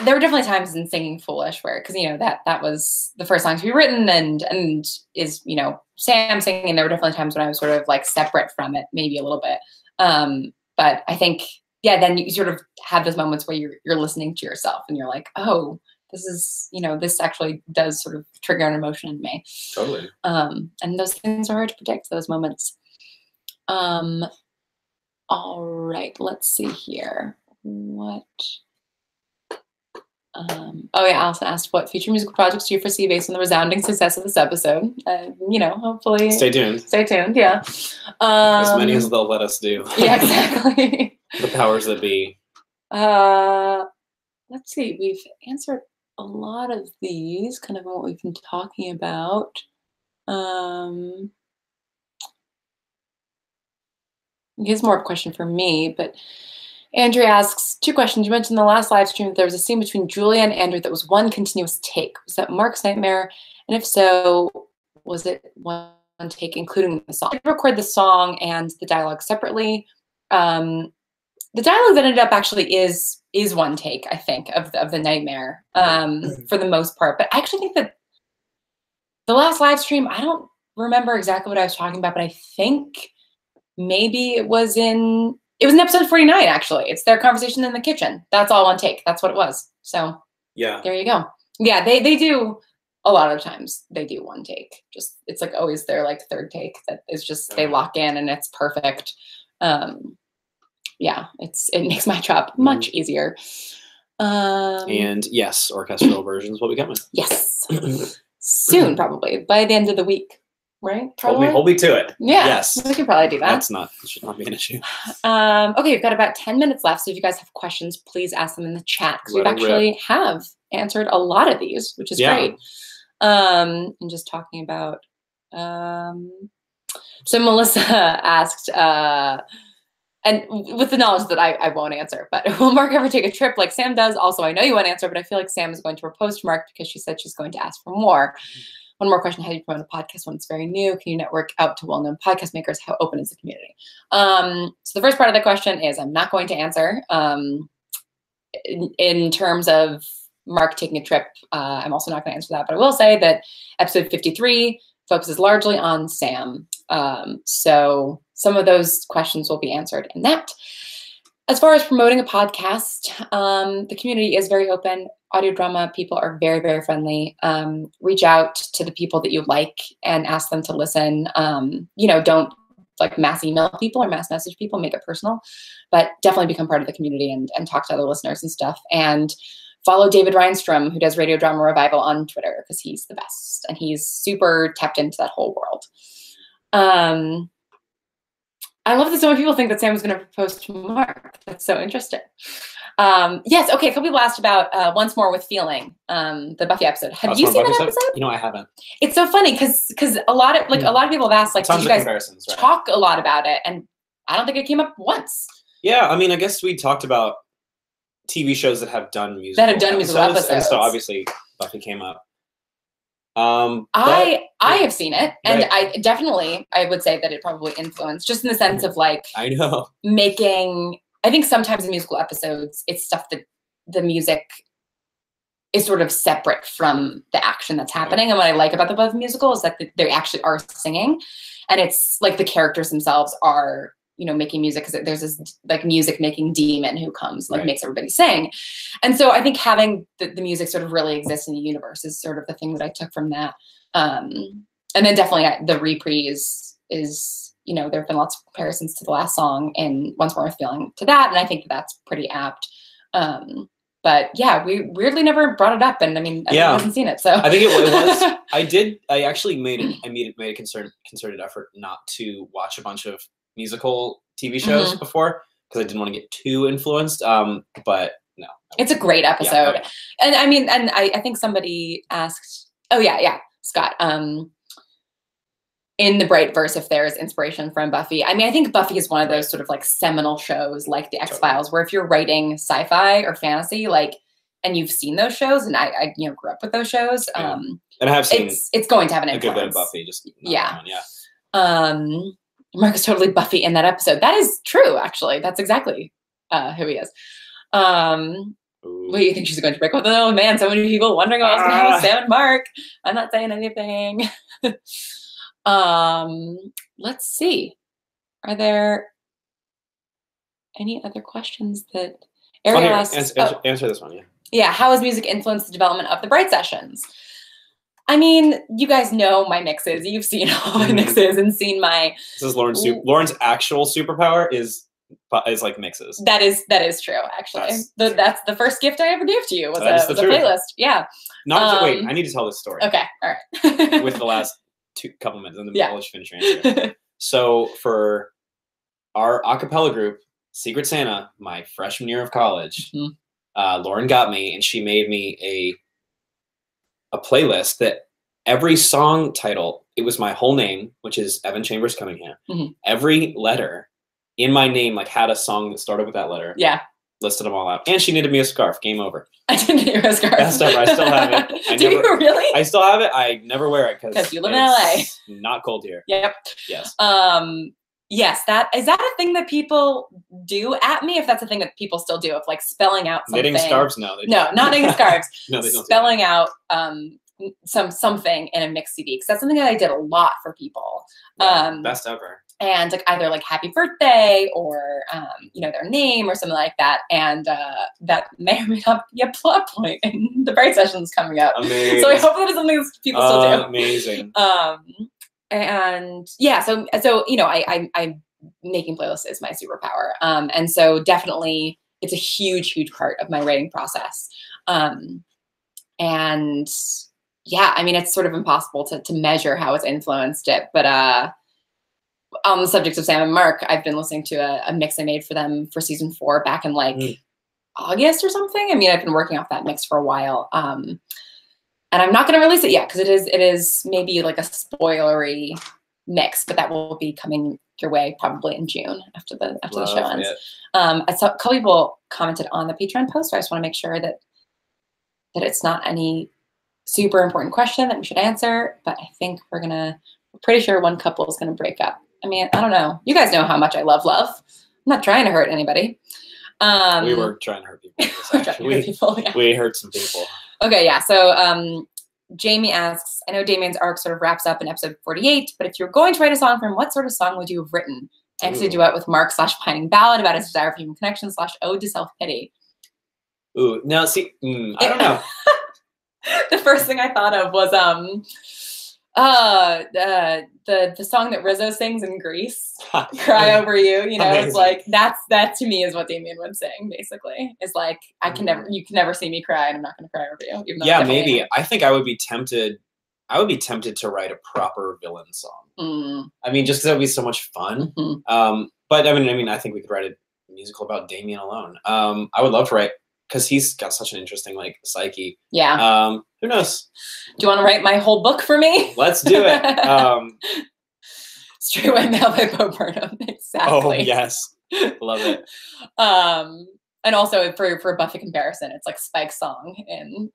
There were definitely times in singing Foolish where, because, you know, that was the first song to be written and is, you know, Sam singing. There were definitely times when I was sort of like separate from it, maybe a little bit. But I think, then you sort of have those moments where you're listening to yourself and you're like, oh, this is, you know, this actually does sort of trigger an emotion in me. Totally. And those things are hard to predict, those moments. All right, let's see here. What? Allison asked, what future musical projects do you foresee based on the resounding success of this episode? You know, hopefully. Stay tuned. Yeah. As many as they'll let us do. Yeah, exactly. The powers that be. Let's see. We've answered a lot of these, kind of what we've been talking about. Here's more of a question for me, but Andrew asks, 2 questions. You mentioned in the last live stream that there was a scene between Julia and Andrew that was one continuous take. Was that Mark's nightmare? And if so, was it one take, including the song? I did record the song and the dialogue separately. The dialogue that ended up actually is one take, I think, of the nightmare for the most part. But I actually think that the last live stream, I don't remember exactly what I was talking about, but I think maybe it was in episode 49, actually. It's their conversation in the kitchen. That's all one take. That's what it was. So yeah, there you go. Yeah, they do a lot of times. They do one take. Just it's like always their like third take that is just they lock in and it's perfect. Yeah, it makes my job much easier. And yes, orchestral versions will be coming. Yes, soon, probably by the end of the week. Right? Hold me to it. Yeah. Yes. We can probably do that. It should not be an issue. Okay, we've got about 10 minutes left. So if you guys have questions, please ask them in the chat, because we've actually have answered a lot of these, which is great. And just talking about, so Melissa asked, and with the knowledge that I won't answer, but will Mark ever take a trip like Sam does? Also, I know you won't answer, but I feel like Sam is going to propose to Mark because she said she's going to ask for more. One more question. How do you promote a podcast when it's very new? Can you network out to well-known podcast makers? How open is the community? So the first part of the question is I'm not going to answer. In terms of Mark taking a trip, I'm also not going to answer that. But I will say that episode 53 focuses largely on Sam. So some of those questions will be answered in that. As far as promoting a podcast, the community is very open. Audio drama people are very, very friendly. Reach out to the people that you like and ask them to listen. You know, don't like mass email people or mass message people, make it personal, but definitely become part of the community and talk to other listeners and stuff. And follow David Reinstrom, who does Radio Drama Revival on Twitter, because he's the best and he's super tapped into that whole world. I love that so many people think that Sam was going to propose to Mark. That's so interesting. Yes, okay. A couple people asked about Once More with Feeling, the Buffy episode. Have you seen that episode? You know, I haven't. It's so funny because a lot of a lot of people have asked, like, did you guys talk a lot about it? And I don't think it came up once. Yeah, I mean, I guess we talked about TV shows that have done musical episodes. And so obviously Buffy came up. I have seen it, and right. I would say that it probably influenced, just in the sense of, like, I know, making. I think sometimes in musical episodes, it's stuff that the music is sort of separate from the action that's happening. And what I like about the Buffy musical is that they actually are singing, and it's like the characters themselves are, you know, making music, because there's this like music making demon who comes, like, makes everybody sing. And so I think having the music sort of really exist in the universe is sort of the thing that I took from that. And then definitely the reprise is, you know, there have been lots of comparisons to the last song and Once More with Feeling to that. And I think that's pretty apt. But yeah, we weirdly never brought it up. And I mean, I haven't seen it. So I think it was, I actually made a concerted effort not to watch a bunch of musical TV shows before, because I didn't want to get too influenced. But no, it's a great episode. Yeah. And I mean, and I think somebody asked, Scott, in the Bright verse, if there's inspiration from Buffy. I mean, I think Buffy is one of those sort of like seminal shows, like the X-Files, where if you're writing sci-fi or fantasy, like, and you've seen those shows, and I you know, grew up with those shows. And I have seen it's going to have an influence. A good bit of Buffy, just Mark is totally Buffy in that episode. That is true, actually. That's exactly who he is. What do you think she's going to break up with? Oh man, so many people wondering what was going to happen with Sam and Mark. I'm not saying anything. Let's see. Are there any other questions that Ariel asked? Answer this one, Yeah, how has music influenced the development of the Bright sessions? I mean, you guys know my mixes. You've seen all my mixes and seen my. This is Lauren's actual superpower is like mixes. That is true, actually. That's the first gift I ever gave to you was a playlist. Yeah. Wait, I need to tell this story. Okay, all right. With the last couple minutes, and then I'll let you finish your answer. So for our a cappella group, Secret Santa, my freshman year of college, Lauren got me, and she made me a playlist that every song title, it was my whole name, which is Evan Cunningham. Every letter in my name, like, had a song that started with that letter. Yeah. Listed them all out. And she knitted me a scarf. Game over. I didn't get you a scarf. Best ever. I still have it. Do you really? I still have it. I never wear it because you live in LA. Not cold here. Yep. Yes. Yes, is that a thing that people do at me? If that's a thing that people still do, of like spelling out something. Knitting scarves? No. Not knitting scarves. No, they don't. Spelling out something in a mix CD, because that's something that I did a lot for people. Best ever. And like either like happy birthday or you know, their name or something like that. And that may or may not be a plot point in the Bright sessions coming up. Amazing. So I hope that is something that people still do. Amazing. And yeah, so you know, I'm making playlists is my superpower. And so definitely it's a huge part of my writing process. And yeah, I mean, it's sort of impossible to measure how it's influenced it, but on the subject of Sam and Mark, I've been listening to a mix I made for them for season 4 back in like August or something. I mean, I've been working off that mix for a while. And I'm not going to release it yet because it is maybe like a spoilery mix, but that will be coming your way probably in June after the show ends. I saw a couple people commented on the Patreon post, so I just want to make sure that it's not any super important question that we should answer, but I think we're pretty sure one couple is going to break up. I mean, I don't know. You guys know how much I love love. I'm not trying to hurt anybody. We were trying to hurt people. We hurt some people. Okay, yeah. So Jamie asks, I know Damien's arc sort of wraps up in episode 48, but if you're going to write a song for him, what sort of song would you have written? Actually, duet with Mark / pining ballad about his desire for human connection / ode to self-pity. Ooh, now see, I don't know. The first thing I thought of was The song that Rizzo sings in Grease, "Cry Over You." You know, Amazing. it's like that to me is what Damien would sing. Basically, is like you can never see me cry, and I'm not going to cry over you. Even though Yeah, maybe. I think I would be tempted. I would be tempted to write a proper villain song. I mean, just because that would be so much fun. But I mean, I think we could write a musical about Damien alone. I would love to write, because he's got such an interesting like psyche. Yeah. Who knows? Do you want to write my whole book for me? Let's do it. Straightway Mail by Bo Burnham. Exactly. Oh yes, love it. And also for Buffy comparison, it's like Spike's song in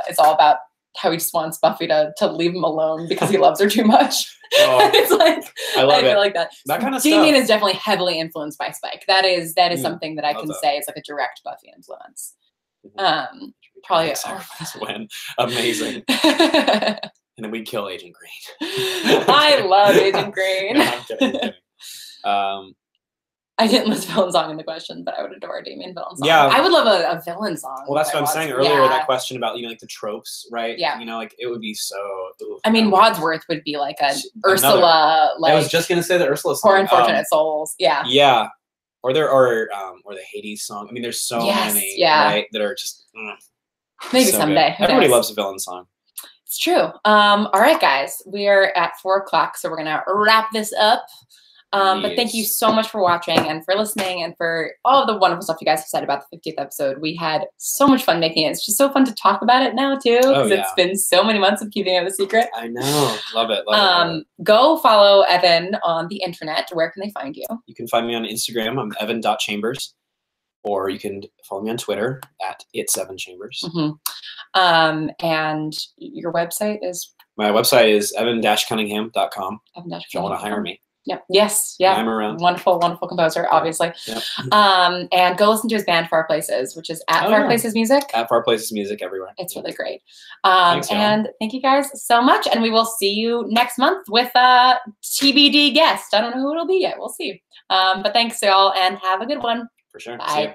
it's all about how he just wants Buffy to leave him alone because he loves her too much. Oh, it's like I love it. Like that. That kind of Damien stuff is definitely heavily influenced by Spike. That is something that I can say is like a direct Buffy influence. Probably when amazing. And then we kill Agent Green. I love Agent Green. No, I'm kidding. I didn't list villain song in the question, but I would adore a Damien villain song. Yeah, I would love a villain song. Well, that's what I'm saying earlier. That question about like the tropes, right? Yeah. Like it would be so. I mean, Wadsworth would be like a Ursula. Like I was just gonna say the Ursula song. Poor Unfortunate Souls. Yeah. Yeah. Or the Hades song. I mean, there's so many, right, that are just maybe so someday. Everybody loves a villain song. It's true. All right, guys, we are at 4:00, so we're gonna wrap this up. But thank you so much for watching and for listening and for all of the wonderful stuff you guys have said about the 50th episode. We had so much fun making it. It's just so fun to talk about it now too, because it's been so many months of keeping it a secret. I know. Love it. Love it. Go follow Evan on the internet. Where can they find you? You can find me on Instagram. I'm evan.chambers. Or you can follow me on Twitter at @7chambers. And your website is? My website is evan-cunningham.com. If you want to hire me. Yep. Yes. Yeah. I'm around. Wonderful, wonderful composer, obviously. Yep. And go listen to his band Far Places, which is at Far Places Music. At Far Places Music everywhere. It's really great. Thanks, and thank you guys so much. And we will see you next month with a TBD guest. I don't know who it'll be yet. We'll see. But thanks, y'all, and have a good one. For sure. Bye.